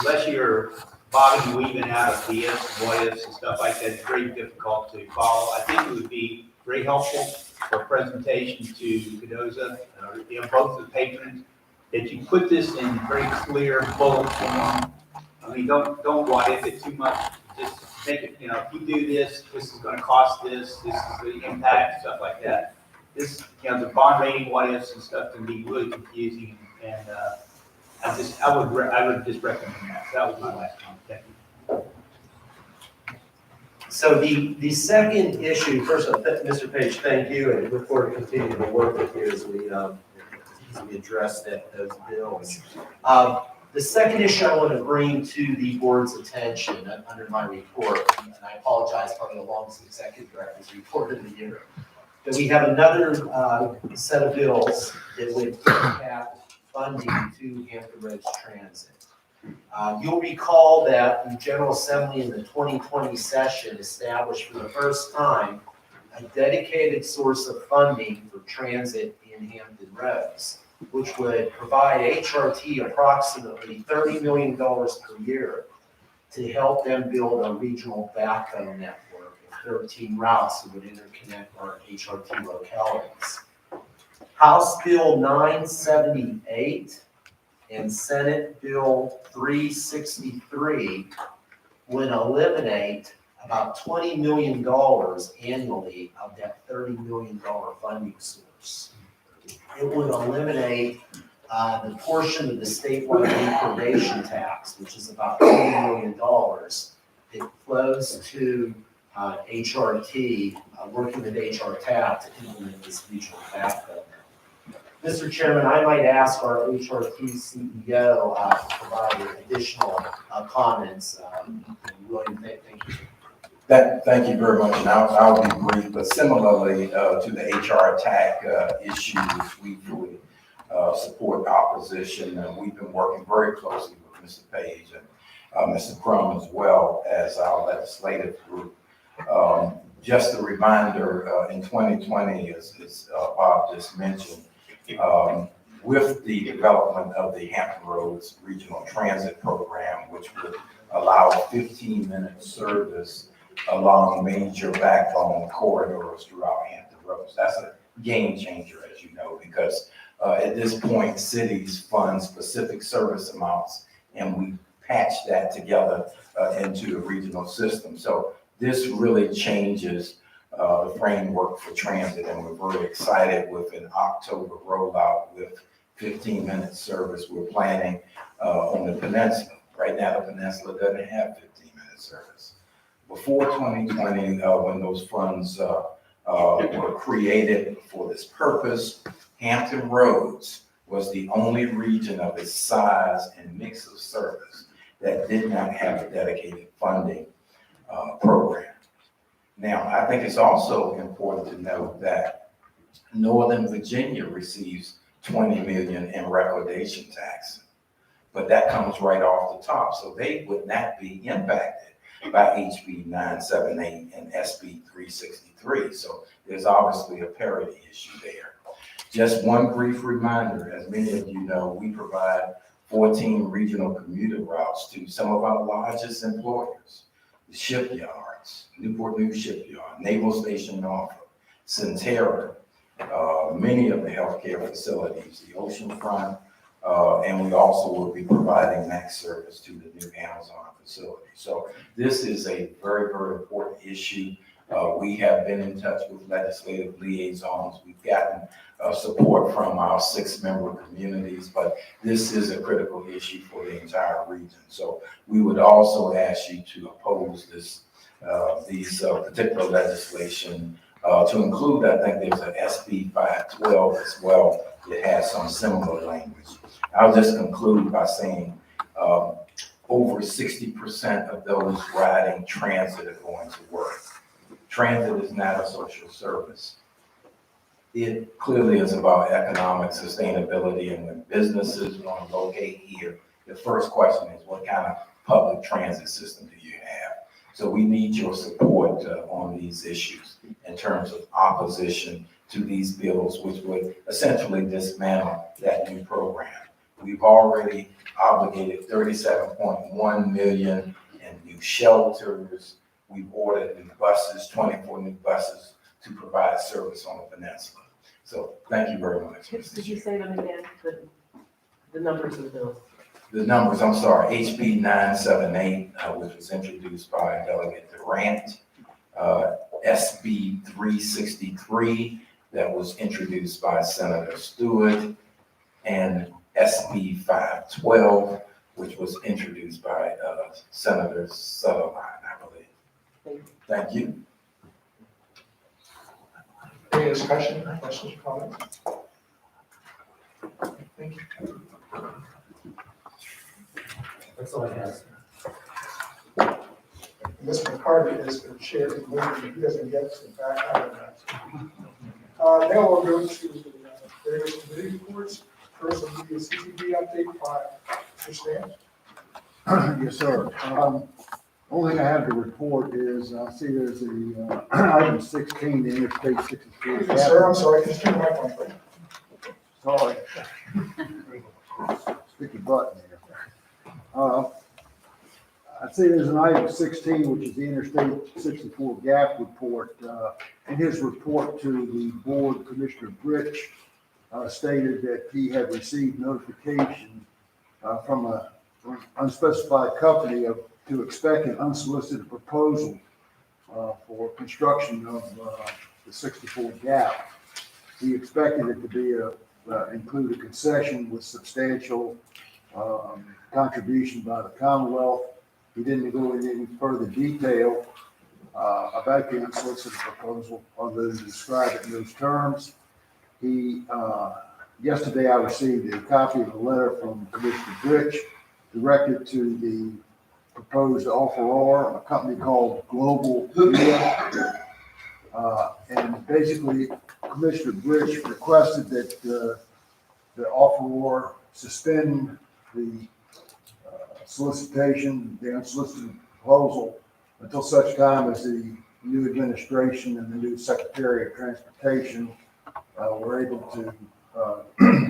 unless you're bobbing and weaving out of the ifs, what ifs and stuff like that, it's very difficult to follow. I think it would be very helpful for a presentation to Cadoza, both the patrons, that you put this in very clear bullet form. I mean, don't what if it too much, just make it, if you do this, this is gonna cost this is the impact, stuff like that. This, the bond rating, what ifs and stuff can be really confusing, and I would just recommend that. That was my last comment. Thank you. So the second issue, first of all, Mr. Page, thank you, and look forward to continuing to work with you as we address those bills. The second issue I want to bring to the board's attention under my report, and I apologize, probably the longest executive director's report of the year, that we have another set of bills that would cap funding to Hampton Roads Transit. You'll recall that the General Assembly in the 2020 session established for the first time a dedicated source of funding for transit in Hampton Roads, which would provide HRT approximately $30 million per year to help them build a regional backbone network of 13 routes that would interconnect our HRT localities. House Bill 978 and Senate Bill 363 would eliminate about $20 million annually of that $30 million funding source. It would eliminate the portion of the statewide recordation tax, which is about $20 million, that flows to HRT, working with HRTAP to implement this regional backbone. Mr. Chairman, I might ask our HRT CEO to provide additional comments. William, thank you. Thank you very much, and I'll be brief, but similarly to the HR attack issue, which we fully support opposition, and we've been working very closely with Mr. Page and Mr. Crum as well as our legislative group. Just a reminder, in 2020, as Bob just mentioned, with the development of the Hampton Roads Regional Transit Program, which would allow 15-minute service along major backbone corridors throughout Hampton Roads. That's a game changer, as you know, because at this point, cities fund specific service amounts, and we patch that together into a regional system. So this really changes the framework for transit, and we're very excited with an October rollout with 15-minute service. We're planning on the peninsula. Right now, the peninsula doesn't have 15-minute service. Before 2020, when those funds were created for this purpose, Hampton Roads was the only region of its size and mix of service that did not have a dedicated funding program. Now, I think it's also important to note that Northern Virginia receives $20 million in recordation tax, but that comes right off the top, so they would not be impacted by HB 978 and SB 363. So there's obviously a parity issue there. Just one brief reminder, as many of you know, we provide 14 regional commuter routes to some of our largest employers. the shipyards, Newport News Shipyard, Naval Station Norfolk, Centerra, many of the healthcare facilities, the oceanfront, and we also will be providing max service to the new Amazon facility. So this is a very, very important issue. We have been in touch with legislative liaisons. We've gotten support from our 6-member communities, but this is a critical issue for the entire region. So we would also ask you to oppose these particular legislation to include, I think there's a SB 512 as well. It has some similar language. I'll just conclude by saying over 60% of those riding transit are going to work. Transit is not a social service. It clearly is about economic sustainability, and when businesses want to locate here, the first question is, what kind of public transit system do you have? So we need your support on these issues in terms of opposition to these bills, which would essentially dismantle that new program. We've already obligated $37.1 million in new shelters. We've ordered new buses, 24 new buses to provide service on the peninsula. So thank you very much. Did you say them again, the numbers of the bills? The numbers, I'm sorry, HB 978, which was introduced by Delegate Durant, SB 363, that was introduced by Senator Stewart, and SB 512, which was introduced by Senator Sutherland, I believe. Thank you. Any discussion, questions, comments? Thank you. That's all I have. Ms. McCarty is the chair of the meeting. He doesn't get to back out of that. Now we'll go to the various committee reports. First will be a CTV update by Mr. Stan. Yes, sir. Only thing I have to report is, I see there's a, item 16, the Interstate 64. Sir, I'm sorry, can you turn the mic on, please? Sorry. Sticky button here. I see there's an item 16, which is the Interstate 64 gap report. In his report to the board, Commissioner Britch stated that he had received notification from an unspecified company to expect an unsolicited proposal for construction of the 64 gap. He expected it to be include a concession with substantial contribution by the Commonwealth. He didn't go into any further detail about the unsolicited proposal other than to describe it in those terms. Yesterday I received a copy of a letter from Commissioner Britch directed to the proposed offeror, a company called Global Via. And basically, Commissioner Britch requested that the offeror suspend the solicitation, the unsolicited proposal, until such time as the new administration and the new Secretary of Transportation were able to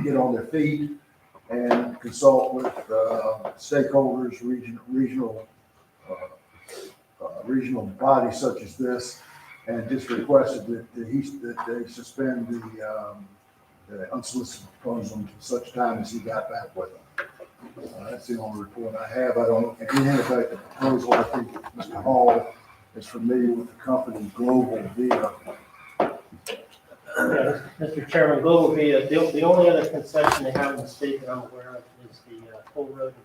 get on their feet and consult with stakeholders, regional bodies such as this, and just requested that they suspend the unsolicited proposal until such time as he got back with them. That's the only report I have. I don't, again, about the proposal, I think Mr. Hall is familiar with the company Global Via. Yeah, Mr. Chairman, Global Via, the only other concession they have in the state that I'm aware of is the toll road in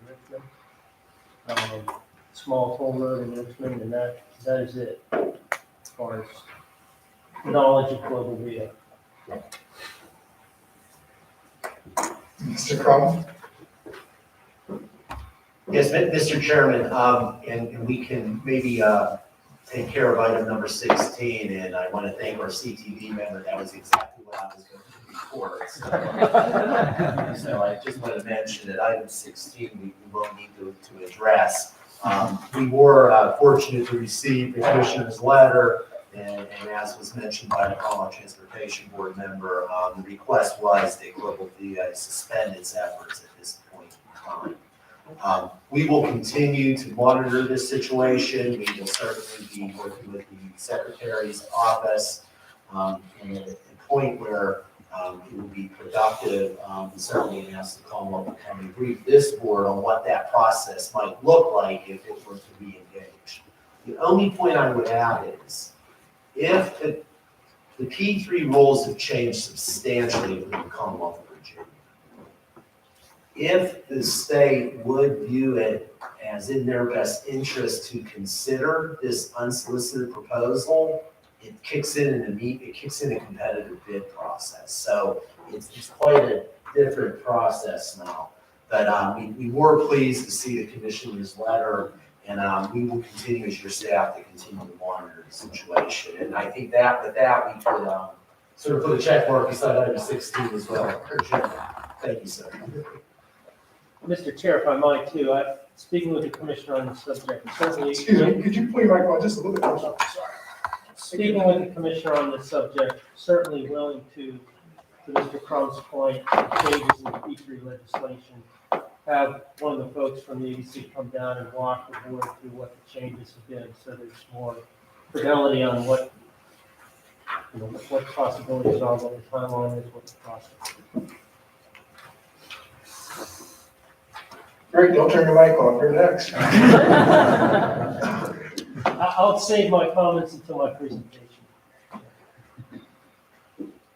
Richmond. Small toll road in Richmond, and that is it, as far as knowledge of Global Via. Mr. Crum? Yes, Mr. Chairman, and we can maybe take care of item number 16, and I want to thank our CTV member. That was exactly what I was going to report. So I just want to mention that item 16 we will need to address. We were fortunate to receive the commissioner's letter, and as was mentioned by the College Transportation Board member, the request was that Global Via suspend its efforts at this point in time. We will continue to monitor this situation. We will certainly be working with the Secretary's office, and at a point where it will be productive, we certainly ask the Commonwealth to come and brief this board on what that process might look like if it were to be engaged. The only point I would add is, if the P3 rules have changed substantially within the Commonwealth of Virginia, if the state would view it as in their best interest to consider this unsolicited proposal, it kicks in a competitive bid process. So it's quite a different process now. But we were pleased to see the commissioner's letter, and we will continue as your staff to continue to monitor the situation. And I think that with that, we could sort of put a check mark beside item 16 as well. Thank you, sir. Mr. Chair, if I might too, speaking with the commissioner on this subject, certainly. Excuse me, could you put your microphone just a little bit closer? Sorry. Speaking with the commissioner on this subject, certainly willing to Mr. Crumb's point, changes in the P3 legislation, have one of the folks from the ABC come down and walk the board through what the changes have been, so there's more fidelity on what possibilities are, what the timeline is, what the process is. Great, don't turn your mic off, you're next. I'll save my comments until my presentation.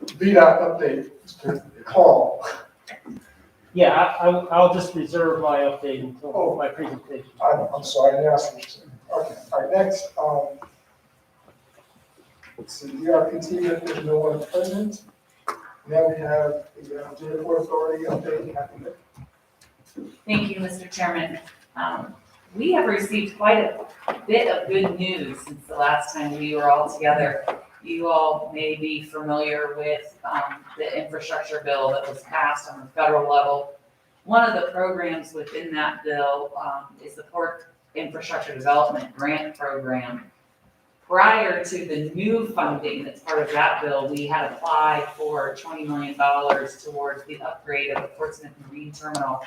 VDOT update, Mr. Hall. Yeah, I'll just reserve my update until my presentation. I'm sorry, I didn't ask you. Okay, all right, next, let's see, HRTPO, there's no one present. Now we have the Airport Authority update. Thank you, Mr. Chairman. We have received quite a bit of good news since the last time we were all together. You all may be familiar with the infrastructure bill that was passed on the federal level. One of the programs within that bill is the Port Infrastructure Development Grant Program. Prior to the new funding that's part of that bill, we had applied for $20 million towards the upgrade of the Portsmouth Marine Terminal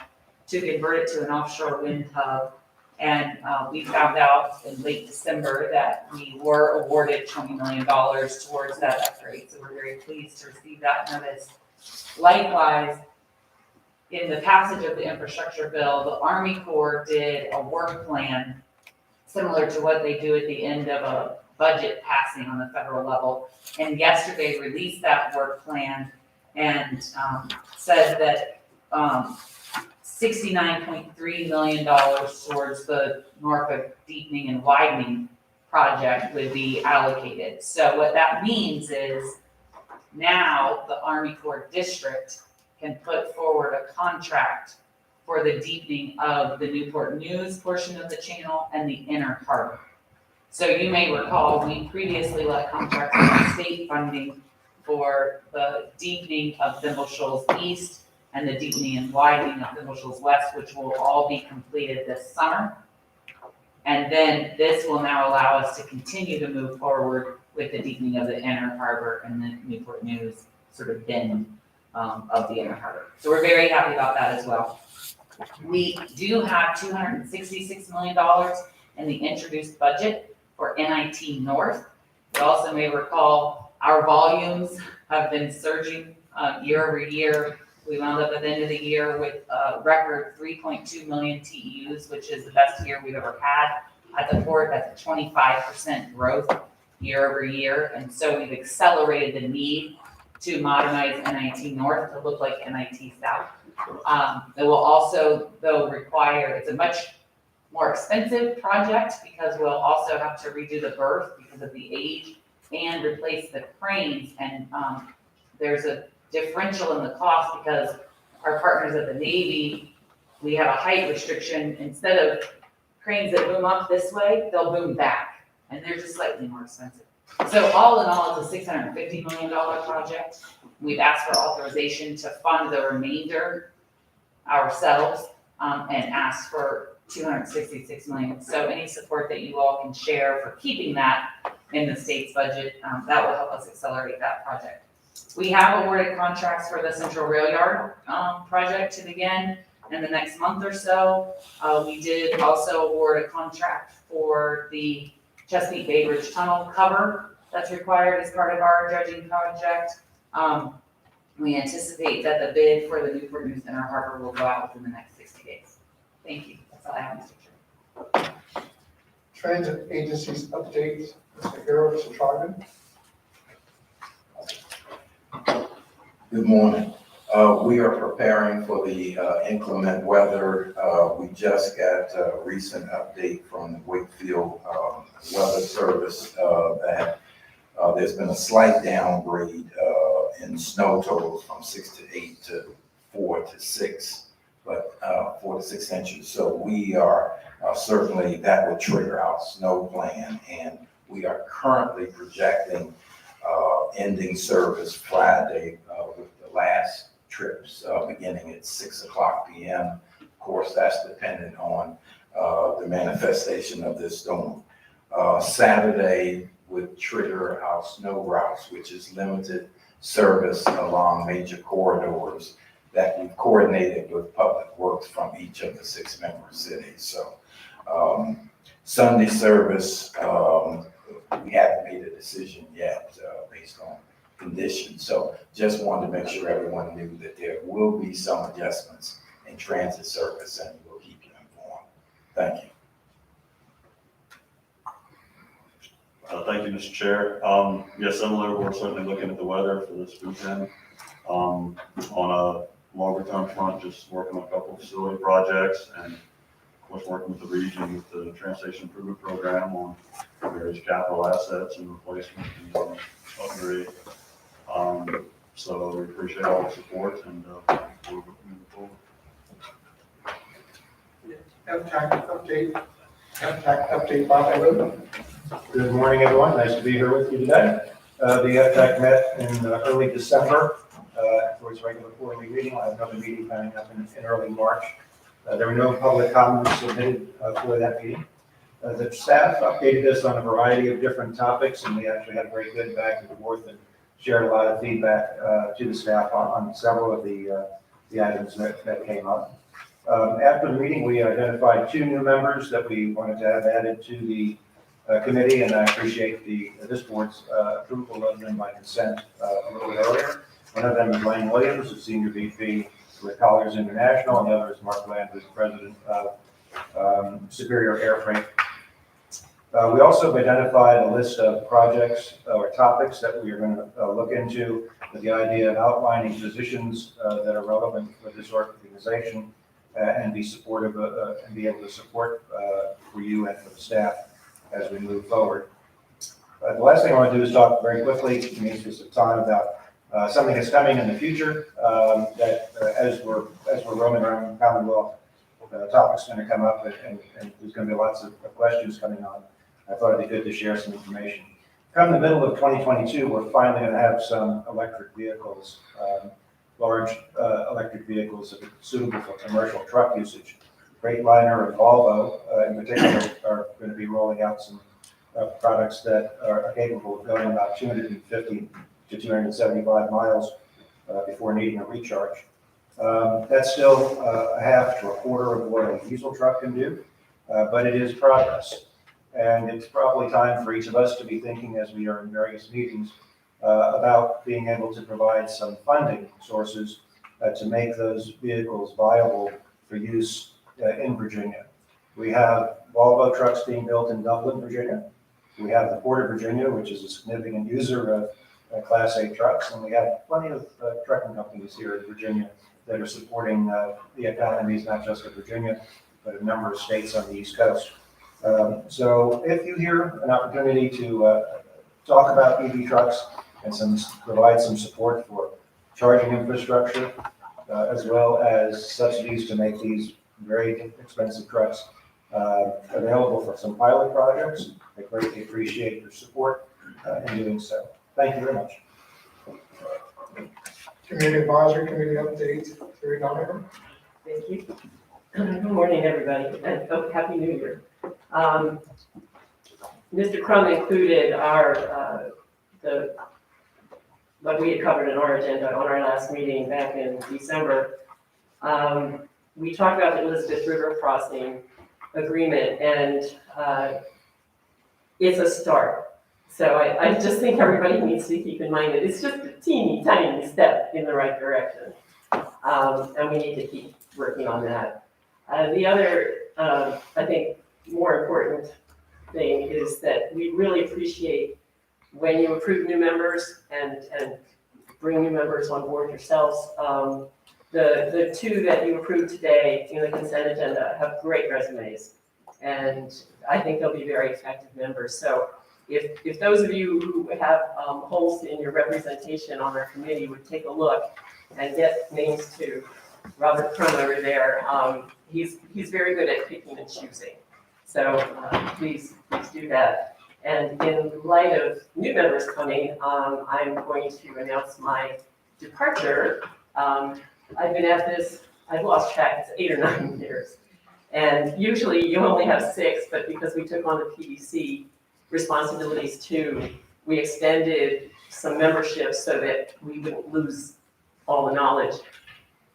to convert it to an offshore wind hub. And we found out in late December that we were awarded $20 million towards that upgrade. So we're very pleased to receive that notice. Likewise, in the passage of the infrastructure bill, the Army Corps did a work plan similar to what they do at the end of a budget passing on the federal level. And yesterday released that work plan and said that $69.3 million towards the Norfolk deepening and widening project would be allocated. So what that means is now the Army Corps District can put forward a contract for the deepening of the Newport News portion of the channel and the inner harbor. So you may recall, we previously let contracts with state funding for the deepening of Thimble Shoals East and the deepening and widening of Thimble Shoals West, which will all be completed this summer. And then this will now allow us to continue to move forward with the deepening of the inner harbor and the Newport News sort of bend of the inner harbor. So we're very happy about that as well. We do have $266 million in the introduced budget for NIT North. You also may recall our volumes have been surging year over year. We wound up at the end of the year with a record 3.2 million TEUs, which is the best year we've ever had at the port. That's a 25% growth year over year. And so we've accelerated the need to modernize NIT North to look like NIT South. It will also, though, require, it's a much more expensive project because we'll also have to redo the berth because of the age and replace the cranes. And there's a differential in the cost because our partners at the Navy, we have a height restriction. Instead of cranes that boom up this way, they'll boom back, and they're just slightly more expensive. So all in all, it's a $650 million project. We've asked for authorization to fund the remainder ourselves and asked for $266 million. So any support that you all can share for keeping that in the state's budget, that will help us accelerate that project. We have awarded contracts for the Central Rail Yard project to begin. in the next month or so. We did also award a contract for the Chesapeake Bay Bridge Tunnel cover that's required as part of our dredging project. We anticipate that the bid for the Newport News Inner Harbor will go out within the next 60 days. Thank you. That's all I have, Mr. Chair. Transit agencies update, Mr. Hero, Mr. Trogdon. Good morning. We are preparing for the inclement weather. We just got a recent update from the Wakefield Weather Service that there's been a slight downgrade in snow totals from 6 to 8 to 4 to 6, but 4 to 6 inches. So we are certainly, that will trigger our snow plan, and we are currently projecting ending service Friday with the last trips beginning at 6:00 p.m. Of course, that's dependent on the manifestation of this storm. Saturday would trigger our snow routes, which is limited service along major corridors that we've coordinated with Public Works from each of the 6 member cities. So Sunday service, we haven't made a decision yet based on conditions. So just wanted to make sure everyone knew that there will be some adjustments in transit service, and we'll keep you informed. Thank you. Thank you, Mr. Chair. Yes, similar, we're certainly looking at the weather for this weekend. On a longer term front, just working on a couple of facility projects, and of course working with the region with the transportation improvement program on various capital assets and replacement and upgrade. So we appreciate all the support, and we're moving forward. MTAC update, Bob Evans. Good morning, everyone. Nice to be here with you today. The FTAC met in early December for its regular quarterly meeting. I'll have another meeting coming up in early March. There were no public comments submitted for that meeting. The staff updated us on a variety of different topics, and we actually had a very good back and forth and shared a lot of feedback to the staff on several of the items that came up. After the meeting, we identified 2 new members that we wanted to have added to the committee, and I appreciate this board's approval of them by consent a little bit earlier. One of them is Lane Williams, a senior VP with Colliers International, and the other is Mark Land, who's president of Superior Air Freight. We also have identified a list of projects or topics that we are going to look into with the idea of outlining positions that are relevant for this organization and be supportive and be able to support for you and for the staff as we move forward. The last thing I want to do is talk very quickly, in the interest of time, about something that's coming in the future that as we're roaming around the Commonwealth, topics going to come up, and there's going to be lots of questions coming on. I thought it'd be good to share some information. Come the middle of 2022, we're finally going to have some electric vehicles, large electric vehicles that are suitable for commercial truck usage. Freightliner and Volvo, in particular, are going to be rolling out some products that are capable of going about 250 to 275 miles before needing a recharge. That's still a half to a quarter of what a diesel truck can do, but it is progress. And it's probably time for each of us to be thinking, as we are in various meetings, about being able to provide some funding sources to make those vehicles viable for use in Virginia. We have Volvo trucks being built in Dublin, Virginia. We have the Port of Virginia, which is a significant user of Class 8 trucks, and we have plenty of trucking companies here in Virginia that are supporting the economies, not just of Virginia, but a number of states on the East Coast. So if you hear an opportunity to talk about EV trucks and provide some support for charging infrastructure, as well as subsidies to make these very expensive trucks available for some pilot projects, I greatly appreciate your support in doing so. Thank you very much. Community Advisory Committee update, Terry Donovan. Thank you. Good morning, everybody, and Happy New Year. Mr. Crum included what we had covered in our agenda on our last meeting back in December. we talked about the Elizabeth River crossing agreement, and it's a start. So I just think everybody needs to keep in mind that it's just a teeny tiny step in the right direction. And we need to keep working on that. The other, I think, more important thing is that we really appreciate when you approve new members and bring new members on board yourselves. The two that you approved today in the consent agenda have great resumes, and I think they'll be very effective members. So if those of you who have holes in your representation on our committee would take a look and get names to Robert Crum over there, he's very good at picking and choosing. So please do that. And in light of new members coming, I'm going to announce my departure. I've been at this, I've lost track, it's 8 or 9 years. And usually you only have 6, but because we took on the PDC responsibilities too, we extended some memberships so that we wouldn't lose all the knowledge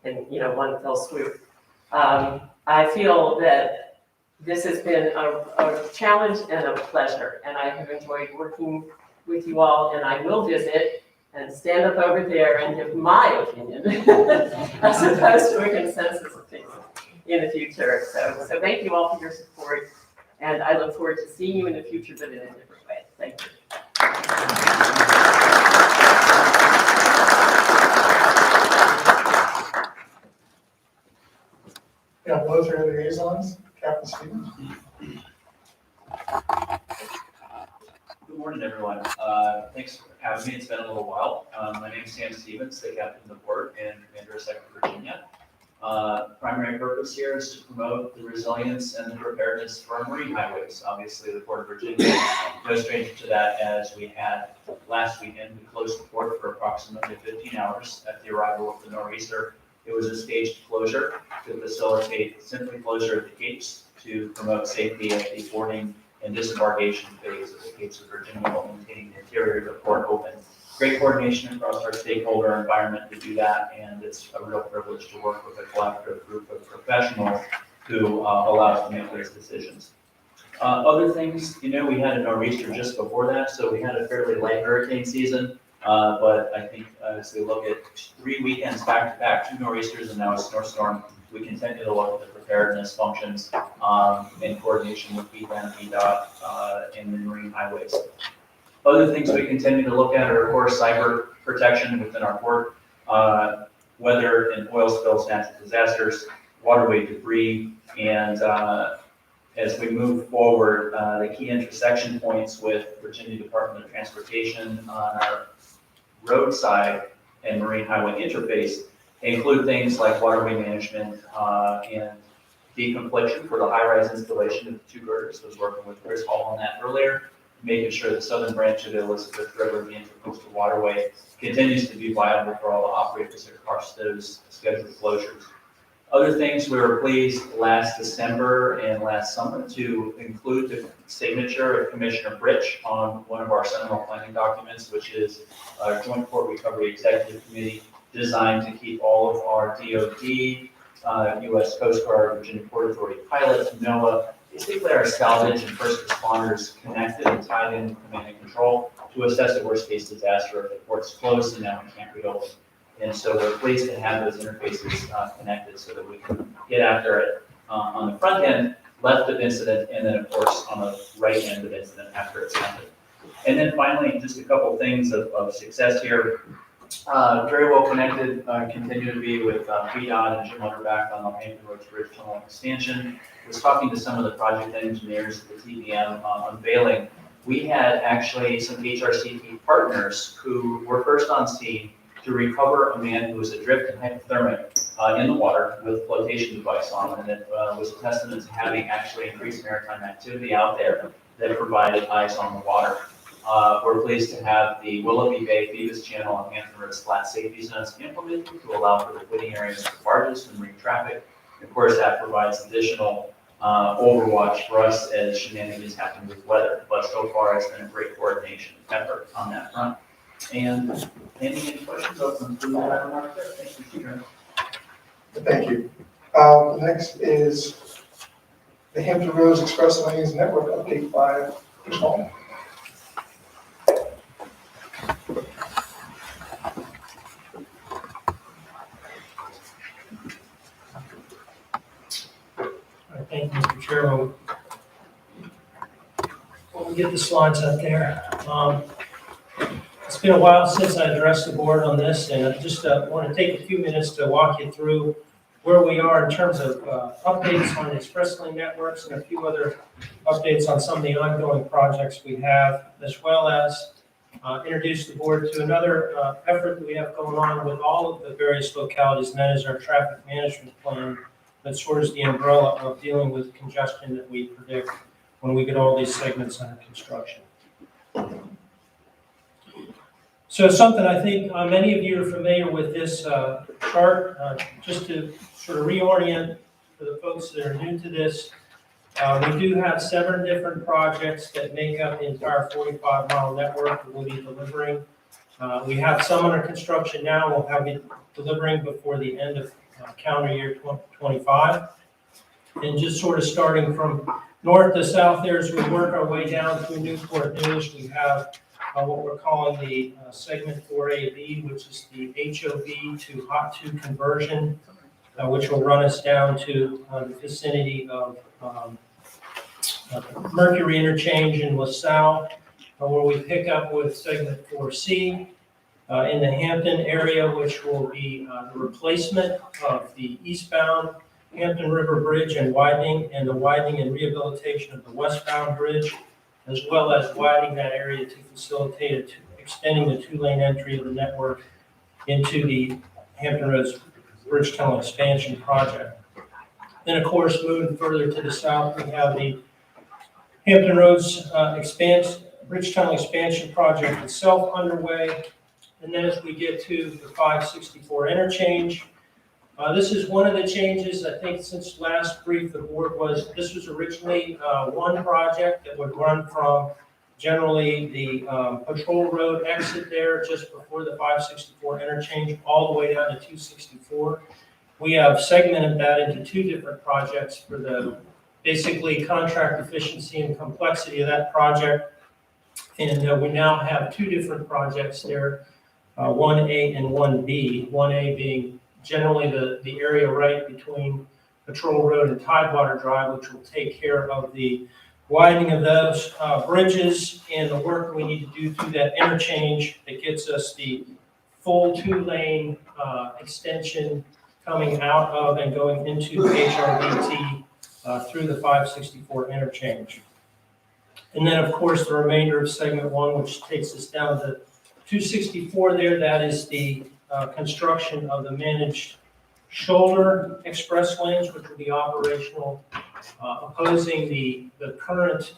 in one fell swoop. I feel that this has been a challenge and a pleasure, and I have enjoyed working with you all, and I will visit and stand up over there and give my opinion as opposed to a consensus opinion in the future. So thank you all for your support, and I look forward to seeing you in the future, but in a different way. Thank you. Yeah, those are the liaisons, Captain Stevens. Good morning, everyone. Thanks for having me. It's been a little while. My name is Sam Stevens, the captain of the board and commander of 2nd Virginia. Primary purpose here is to promote the resilience and the preparedness for our marine highways. Obviously, the Port of Virginia is no stranger to that, as we had last weekend. We closed the port for approximately 15 hours at the arrival of the nor'easter. It was a staged closure to facilitate simply closure of the gates to promote safety at the boarding and disembarkation phase of the gates of Virginia while maintaining the interior of the port open. Great coordination across our stakeholder environment to do that, and it's a real privilege to work with a collaborative group of professionals who allow us to make those decisions. Other things, we had a nor'easter just before that, so we had a fairly light hurricane season. But I think as we look at 3 weekends back to back, 2 nor'easters and now a snowstorm, we continue to look at the preparedness functions in coordination with BDOT and VDOT in the marine highways. Other things we continue to look at are, of course, cyber protection within our port, weather and oil spills, natural disasters, waterway debris, and as we move forward, the key intersection points with Virginia Department of Transportation on our roadside and marine highway interface include things like waterway management and deconfliction for the high-rise installation of the 2 girders. I was working with Chris Hall on that earlier, making sure the southern branch of the Elizabeth River, the Intracoastal Waterway, continues to be viable for all the operators across those scheduled closures. Other things, we were pleased last December and last summer to include the signature of Commissioner Britch on one of our Sentinel planning documents, which is a Joint Port Recovery Executive Committee designed to keep all of our DOD, U.S. Coast Guard, Virginia Port Authority pilots, NOAA, basically our salvage and first responders connected and tied in with command and control to assess the worst case disaster if the port's closed and now we can't reopen. And so we're pleased to have those interfaces connected so that we can get after it on the front end, left of incident, and then of course on the right end of incident after it's ended. And then finally, just a couple things of success here. Very well connected, continue to be with VDOT and Jim Underback on the Hampton Roads Bridge Tunnel extension. Was talking to some of the project engineers at the TBM unveiling. We had actually some HRTPO partners who were first on scene to recover a man who was adrift and hypothermic in the water with a flotation device on, and it was a testament to having actually increased maritime activity out there that provided eyes on the water. We're pleased to have the Willoughby Bay Phoebus Channel and Hampton Roads flat safety zones implemented to allow for the quitting areas for barges and marine traffic. Of course, that provides additional overwatch for us as shenanigans happen with weather, but so far it's been a great coordination effort on that front. And any questions? I'll conclude my remarks there. Thank you, Chairman. Thank you. Next is the Hampton Roads Express Lanes Network Update by Paul. Thank you, Mr. Chairman. We'll get the slides up there. It's been a while since I addressed the board on this, and I just want to take a few minutes to walk you through where we are in terms of updates on the express lane networks and a few other updates on some of the ongoing projects we have, as well as introduce the board to another effort that we have going on with all of the various localities, and that is our traffic management plan that sort of the umbrella of dealing with congestion that we predict when we get all these segments under construction. So something I think many of you are familiar with this chart, just to sort of reorient for the folks that are new to this. We do have 7 different projects that make up the entire 45-mile network that we'll be delivering. We have some under construction now. We'll have it delivering before the end of calendar year 2025. And just sort of starting from north to south there, as we work our way down through Newport News, we have what we're calling the segment 4AB, which is the HOV to Hot 2 conversion, which will run us down to the vicinity of Mercury Interchange in LaSalle, where we pick up with segment 4C in the Hampton area, which will be the replacement of the eastbound Hampton River Bridge and the widening and rehabilitation of the westbound bridge, as well as widening that area to facilitate extending the 2-lane entry of the network into the Hampton Roads Bridge Tunnel Expansion Project. Then, of course, moving further to the south, we have the Hampton Roads Bridge Tunnel Expansion Project itself underway. And then as we get to the 564 interchange, this is one of the changes, I think, since last brief the board was, this was originally one project that would run from generally the Patrol Road exit there just before the 564 interchange all the way down to 264. We have segmented that into 2 different projects for the basically contract efficiency and complexity of that project. And we now have 2 different projects there, 1A and 1B. 1A being generally the area right between Patrol Road and Tidewater Drive, which will take care of the widening of those bridges and the work we need to do through that interchange that gets us the full 2-lane extension coming out of and going into the HRTPO through the 564 interchange. And then, of course, the remainder of segment 1, which takes us down to 264 there, that is the construction of the managed shoulder express lanes, which will be operational, opposing the current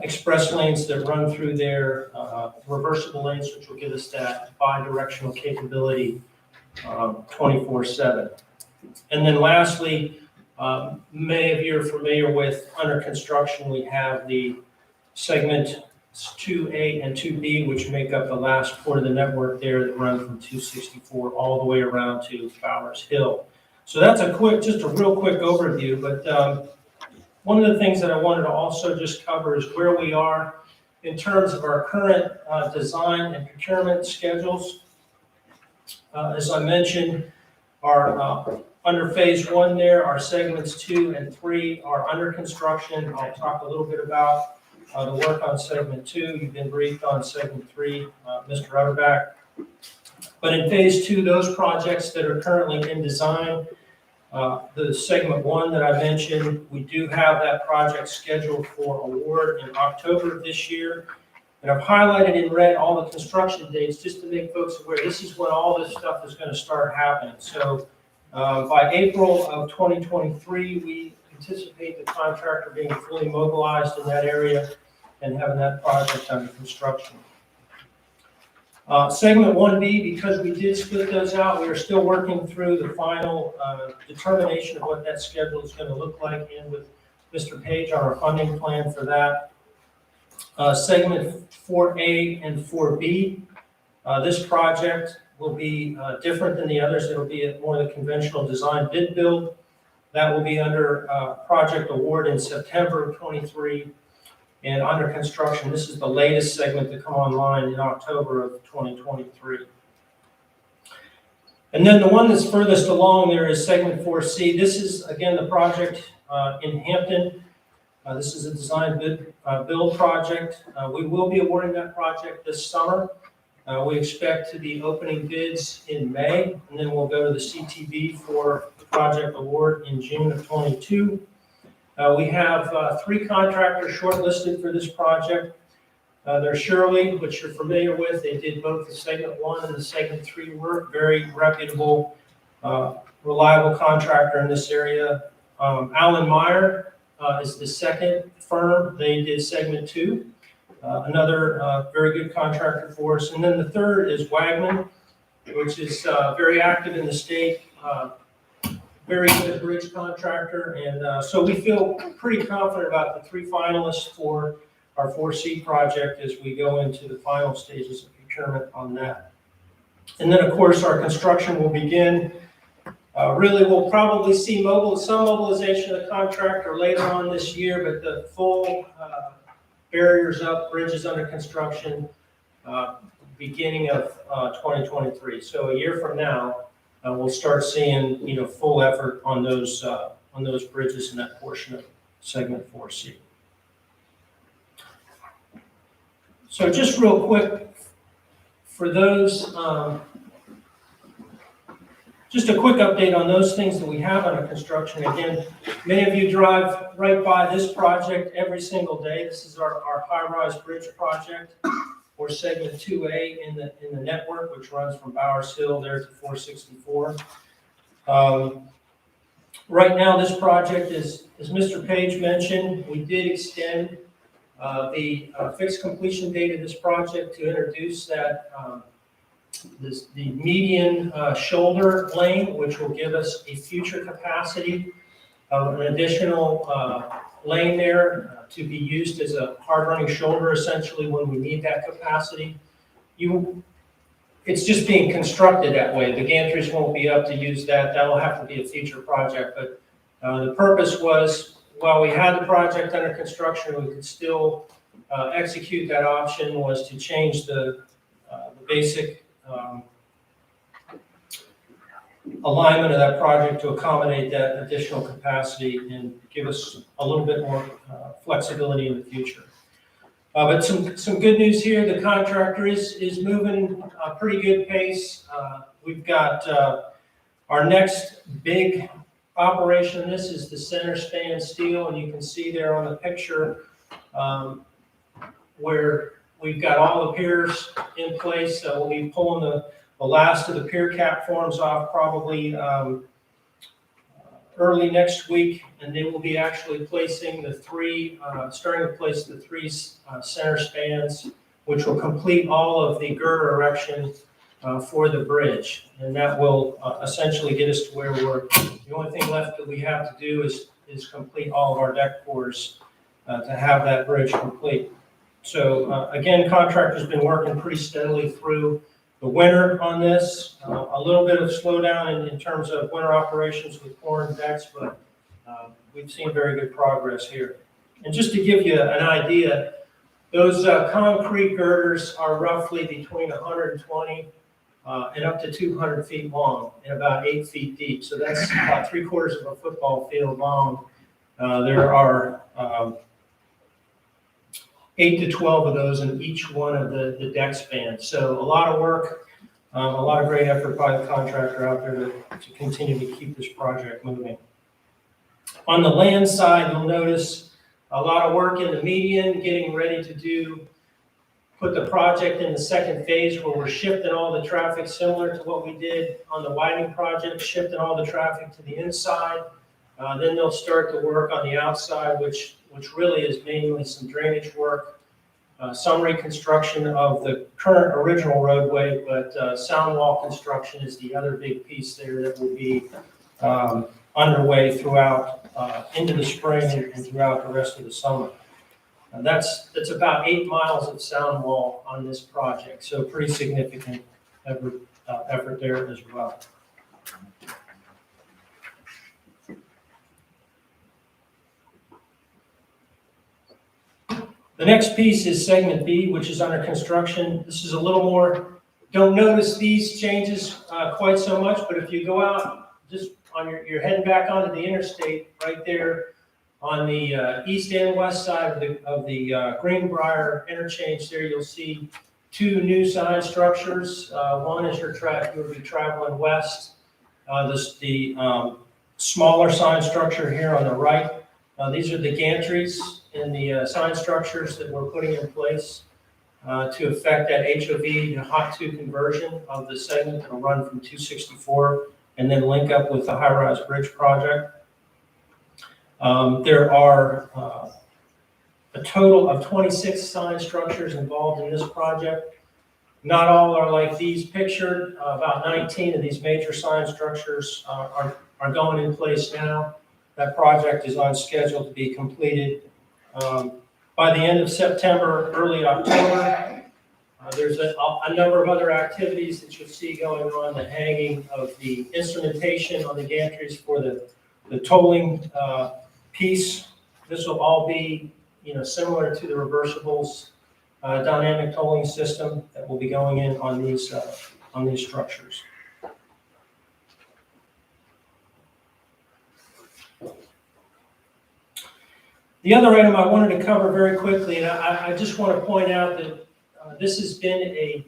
express lanes that run through their reversible lanes, which will give us that bi-directional capability 24/7. And then lastly, many of you are familiar with under construction, we have the segment 2A and 2B, which make up the last part of the network there that run from 264 all the way around to Fowler's Hill. So that's just a real quick overview, but one of the things that I wanted to also just cover is where we are in terms of our current design and procurement schedules. As I mentioned, our under phase 1 there, our segments 2 and 3 are under construction. I'll talk a little bit about the work on segment 2. You've been briefed on segment 3, Mr. Rutterback. But in phase 2, those projects that are currently in design, the segment 1 that I mentioned, we do have that project scheduled for award in October of this year. And I've highlighted in red all the construction dates just to make folks aware this is when all this stuff is going to start happening. So by April of 2023, we anticipate the contractor being fully mobilized in that area and having that project under construction. Segment 1B, because we did split those out, we are still working through the final determination of what that schedule is going to look like, and with Mr. Page on our funding plan for that. Segment 4A and 4B, this project will be different than the others. It'll be more the conventional design bid build. That will be under project award in September of '23 and under construction. This is the latest segment to come online in October of 2023. And then the one that's furthest along there is segment 4C. This is, again, the project in Hampton. This is a design bid build project. We will be awarding that project this summer. We expect to be opening bids in May, and then we'll go to the CTB for the project award in June of '22. We have 3 contractors shortlisted for this project. They're Shirley, which you're familiar with. They did both the segment 1 and the segment 3 work. Very reputable, reliable contractor in this area. Allen Meyer is the second firm. They did segment 2. Another very good contractor for us. And then the third is Wagman, which is very active in the state, very good bridge contractor. And so we feel pretty confident about the 3 finalists for our 4C project as we go into the final stages of procurement on that. And then, of course, our construction will begin. Really, we'll probably see some mobilization of the contractor later on this year, but the full barriers up, bridges under construction, beginning of 2023. So a year from now, we'll start seeing, full effort on those bridges in that portion of segment 4C. So just real quick, for those, just a quick update on those things that we have under construction. Again, many of you drive right by this project every single day. This is our high-rise bridge project, or segment 2A in the network, which runs from Bowers Hill there to 464. Right now, this project is, as Mr. Page mentioned, we did extend the fixed completion date of this project to introduce that the median shoulder lane, which will give us a future capacity of an additional lane there to be used as a hard-running shoulder, essentially, when we need that capacity. It's just being constructed that way. The gantries won't be up to use that. That'll have to be a future project. But the purpose was, while we had the project under construction, we could still execute that option, was to change the basic alignment of that project to accommodate that additional capacity and give us a little bit more flexibility in the future. But some good news here. The contractor is moving a pretty good pace. We've got our next big operation. This is the center span steel, and you can see there on the picture where we've got all the piers in place. We'll be pulling the last of the pier cap forms off probably early next week, and they will be actually placing starting to place the 3 center spans, which will complete all of the girder erection for the bridge. And that will essentially get us to where the only thing left that we have to do is complete all of our deck pours to have that bridge complete. So again, contractor's been working pretty steadily through the winter on this. A little bit of slowdown in terms of winter operations with pouring decks, but we've seen very good progress here. And just to give you an idea, those concrete girders are roughly between 120 and up to 200 feet long and about 8 feet deep. So that's about 3/4 of a football field long. There are 8 to 12 of those in each one of the deck spans. So a lot of work, a lot of great effort by the contractor out there to continue to keep this project moving. On the land side, you'll notice a lot of work in the median, getting ready to put the project in the second phase, where we're shifting all the traffic similar to what we did on the widening project, shifting all the traffic to the inside. Then they'll start to work on the outside, which really is mainly some drainage work, some reconstruction of the current original roadway, but sound wall construction is the other big piece there that will be underway throughout into the spring and throughout the rest of the summer. That's about 8 miles of sound wall on this project, so pretty significant effort there as well. The next piece is segment B, which is under construction. This is a little more, don't notice these changes quite so much, but if you go out, just on you're heading back onto the interstate, right there on the east and west side of the Greenbrier interchange there, you'll see two new sign structures. One is you'll be traveling west. The smaller sign structure here on the right. These are the gantries and the sign structures that we're putting in place to affect that HOV to hot 2 conversion of the segment that will run from 264 and then link up with the high-rise bridge project. There are a total of 26 sign structures involved in this project. Not all are like these pictured. About 19 of these major sign structures are going in place now. That project is on schedule to be completed by the end of September, early October. There's a number of other activities that you'll see going on, the hanging of the instrumentation on the gantries for the tolling piece. This will all be, similar to the reversibles dynamic tolling system that will be going in on these structures. The other item I wanted to cover very quickly, and I just want to point out that this has been a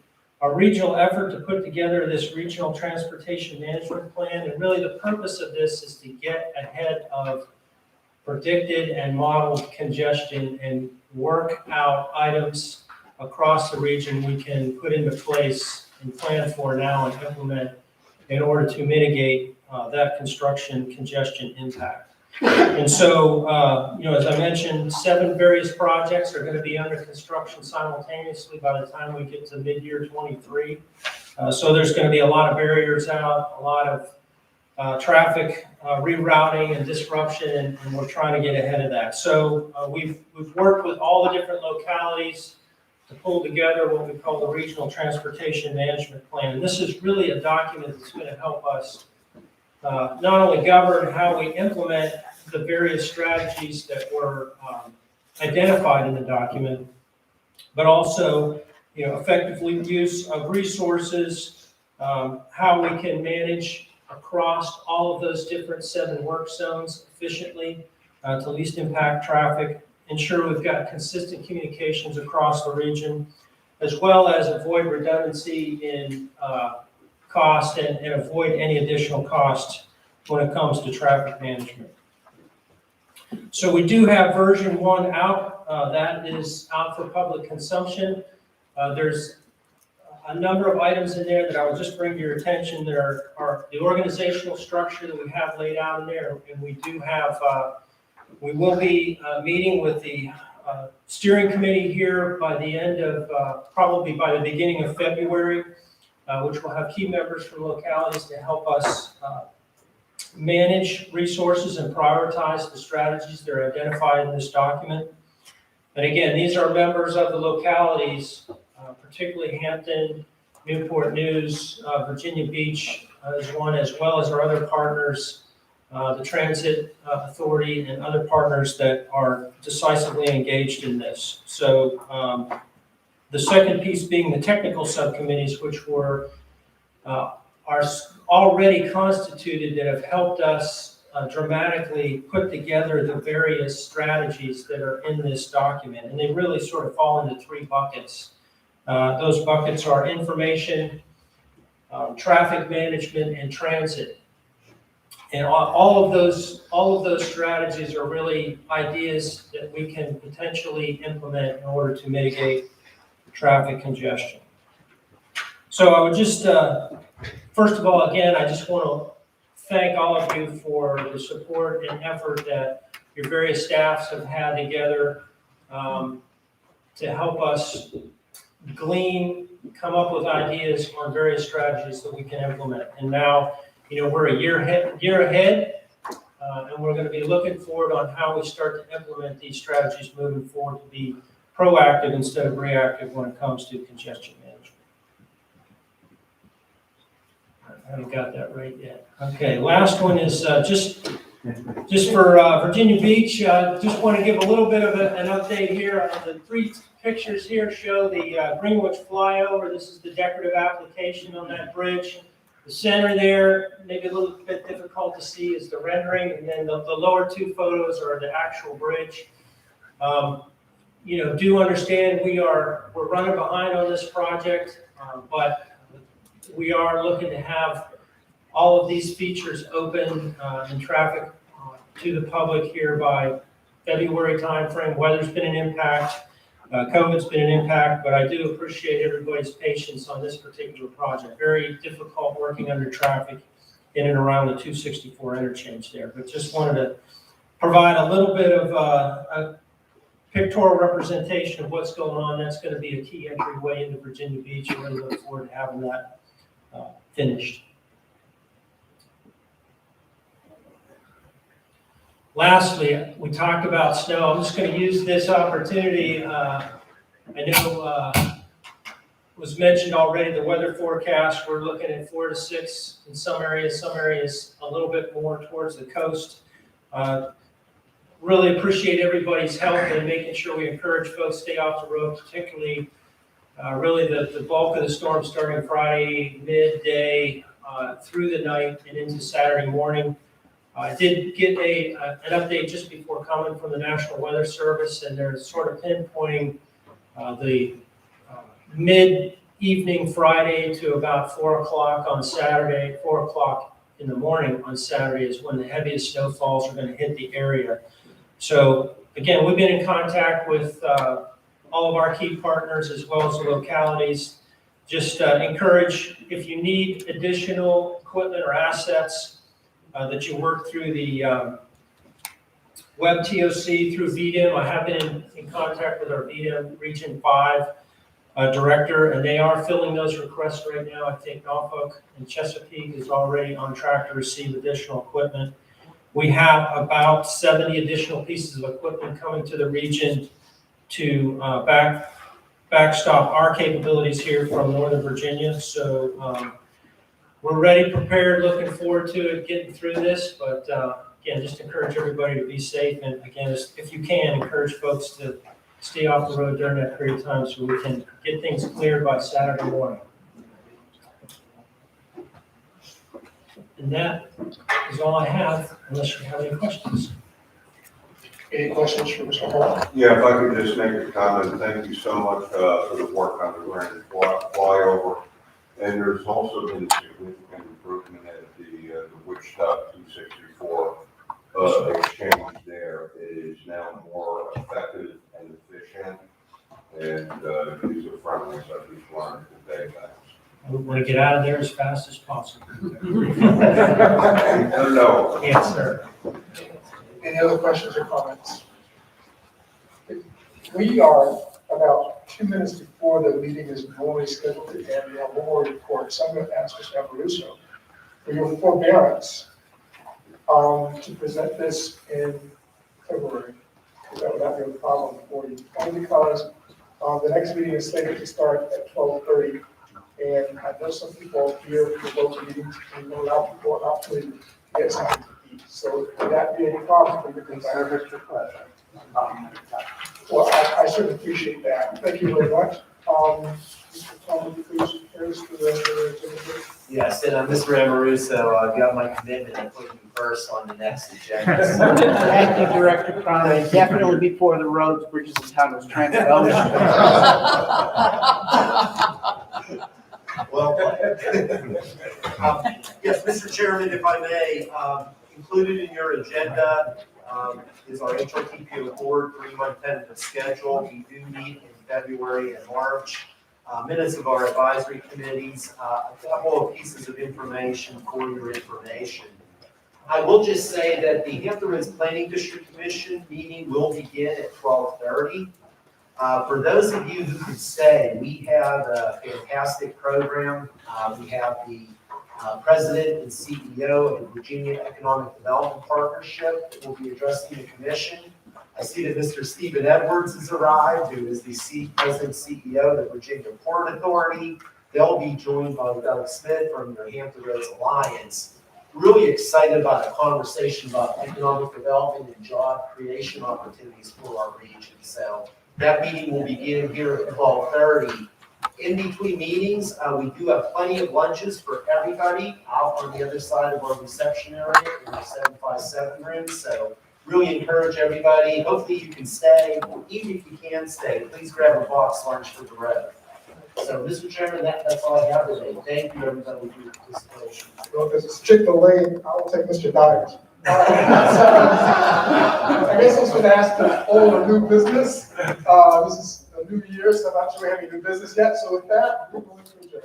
regional effort to put together this regional transportation management plan, and really the purpose of this is to get ahead of predicted and modeled congestion and work out items across the region we can put into place and plan for now and implement in order to mitigate that construction congestion impact. And so, as I mentioned, 7 various projects are going to be under construction simultaneously by the time we get to mid-year 23. So there's going to be a lot of barriers out, a lot of traffic rerouting and disruption, and we're trying to get ahead of that. So we've worked with all the different localities to pull together what we call the Regional Transportation Management Plan. And this is really a document that's going to help us not only govern how we implement the various strategies that were identified in the document, but also, effectively use of resources, how we can manage across all of those different 7 work zones efficiently to least impact traffic, ensure we've got consistent communications across the region, as well as avoid redundancy in cost and avoid any additional cost when it comes to traffic management. So we do have version 1 out. That is out for public consumption. There's a number of items in there that I will just bring to your attention. There are the organizational structure that we have laid out in there, and we do have, we will be meeting with the steering committee here by the end of, probably by the beginning of February, which will have key members from localities to help us manage resources and prioritize the strategies that are identified in this document. And again, these are members of the localities, particularly Hampton, Newport News, Virginia Beach is one, as well as our other partners, the Transit Authority and other partners that are decisively engaged in this. So the second piece being the technical subcommittees, which are already constituted, that have helped us dramatically put together the various strategies that are in this document. And they really sort of fall into 3 buckets. Those buckets are information, traffic management, and transit. And all of those strategies are really ideas that we can potentially implement in order to mitigate traffic congestion. So I would just, first of all, again, I just want to thank all of you for the support and effort that your various staffs have had together to help us glean, come up with ideas on various strategies that we can implement. And now, we're a year ahead, and we're going to be looking forward on how we start to implement these strategies moving forward to be proactive instead of reactive when it comes to congestion management. I haven't got that right yet. Okay, last one is just for Virginia Beach. Just want to give a little bit of an update here. The three pictures here show the Greenwich flyover. This is the decorative application on that bridge. The center there, maybe a little bit difficult to see, is the rendering, and then the lower two photos are the actual bridge. Do understand we're running behind on this project, but we are looking to have all of these features open and traffic to the public here by February timeframe. Weather's been an impact, COVID's been an impact, but I do appreciate everybody's patience on this particular project. Very difficult working under traffic in and around the 264 interchange there, but just wanted to provide a little bit of a pictorial representation of what's going on. That's going to be a key entryway into Virginia Beach. I really look forward to having that finished. Lastly, we talked about snow. I'm just going to use this opportunity. I know was mentioned already, the weather forecast, we're looking at 4 to 6 in some areas a little bit more towards the coast. Really appreciate everybody's help in making sure we encourage folks to stay off the road, particularly really the bulk of the storm starting Friday midday through the night and into Saturday morning. I did get an update just before coming from the National Weather Service, and they're sort of pinpointing the mid-evening Friday to about 4 o'clock on Saturday, 4 o'clock in the morning on Saturday is when the heaviest snowfalls are going to hit the area. So again, we've been in contact with all of our key partners as well as the localities. Just encourage, if you need additional equipment or assets, that you work through the web TOC through VDIM. I have been in contact with our VDIM Region 5 director, and they are filling those requests right now. I think Norfolk and Chesapeake is already on track to receive additional equipment. We have about 70 additional pieces of equipment coming to the region to backstop our capabilities here from Northern Virginia. So we're ready, prepared, looking forward to it, getting through this. But again, just encourage everybody to be safe. And again, if you can, encourage folks to stay off the road during that period of time so we can get things cleared by Saturday morning. And that is all I have, unless you have any questions. Any questions for Mr. Hall? Yeah, if I could just make a comment, thank you so much for the work on the grand flyover. And there's also been significant improvement at the Woodstock 264 exchange there. It is now more effective and efficient, and user-friendly, so I just wanted to say that. We want to get out of there as fast as possible. No. Yes, sir. Any other questions or comments? We are about 2 minutes before the meeting is normally scheduled to end. We have one more report. So I'm going to ask Mr. Amaruso for your forbearance to present this in February. That would not be a problem for you. Only because the next meeting is slated to start at 12:30. And I know some people here for both meetings, and will allow people an opportunity to get something to eat. So would that be any problem for you? Well, I certainly appreciate that. Thank you very much. Mr. Tom, please carry us through the rest of the agenda. Yes, and Mr. Amaruso, I've got my commitment to put you first on the next agenda. Thank you, Director Cronin. Definitely before the roads, bridges, and tunnels transfer. Well, yes, Mr. Chairman, if I may, included in your agenda is our HRTPO board 3-month tentative schedule. We do meet in February and March. Minutes of our advisory committees, a couple of pieces of information for your information. I will just say that the Hampton Roads Planning District Commission meeting will begin at 12:30. For those of you who can stay, we have a fantastic program. We have the President and CEO of the Virginia Economic Development Partnership that will be addressing the commission. I see that Mr. Stephen Edwards has arrived, who is the President and CEO of the Virginia Port Authority. They'll be joined by Doug Smith from the Hampton Roads Alliance. Really excited about a conversation about economic development and job creation opportunities for our region. So that meeting will begin here at 12:30. In between meetings, we do have plenty of lunches for everybody out on the other side of our reception area in the 757 room. So really encourage everybody. Hopefully you can stay. Even if you can't stay, please grab a box lunch for the road. So, Mr. Chairman, that's all I have today. Thank you, everybody, for your participation. Well, if it's Chick-fil-A, I'll take Mr. Dyers. I guess I was going to ask the old or new business. This is a new year, so I'm not sure we have any new business yet. So with that, we're going to adjourn.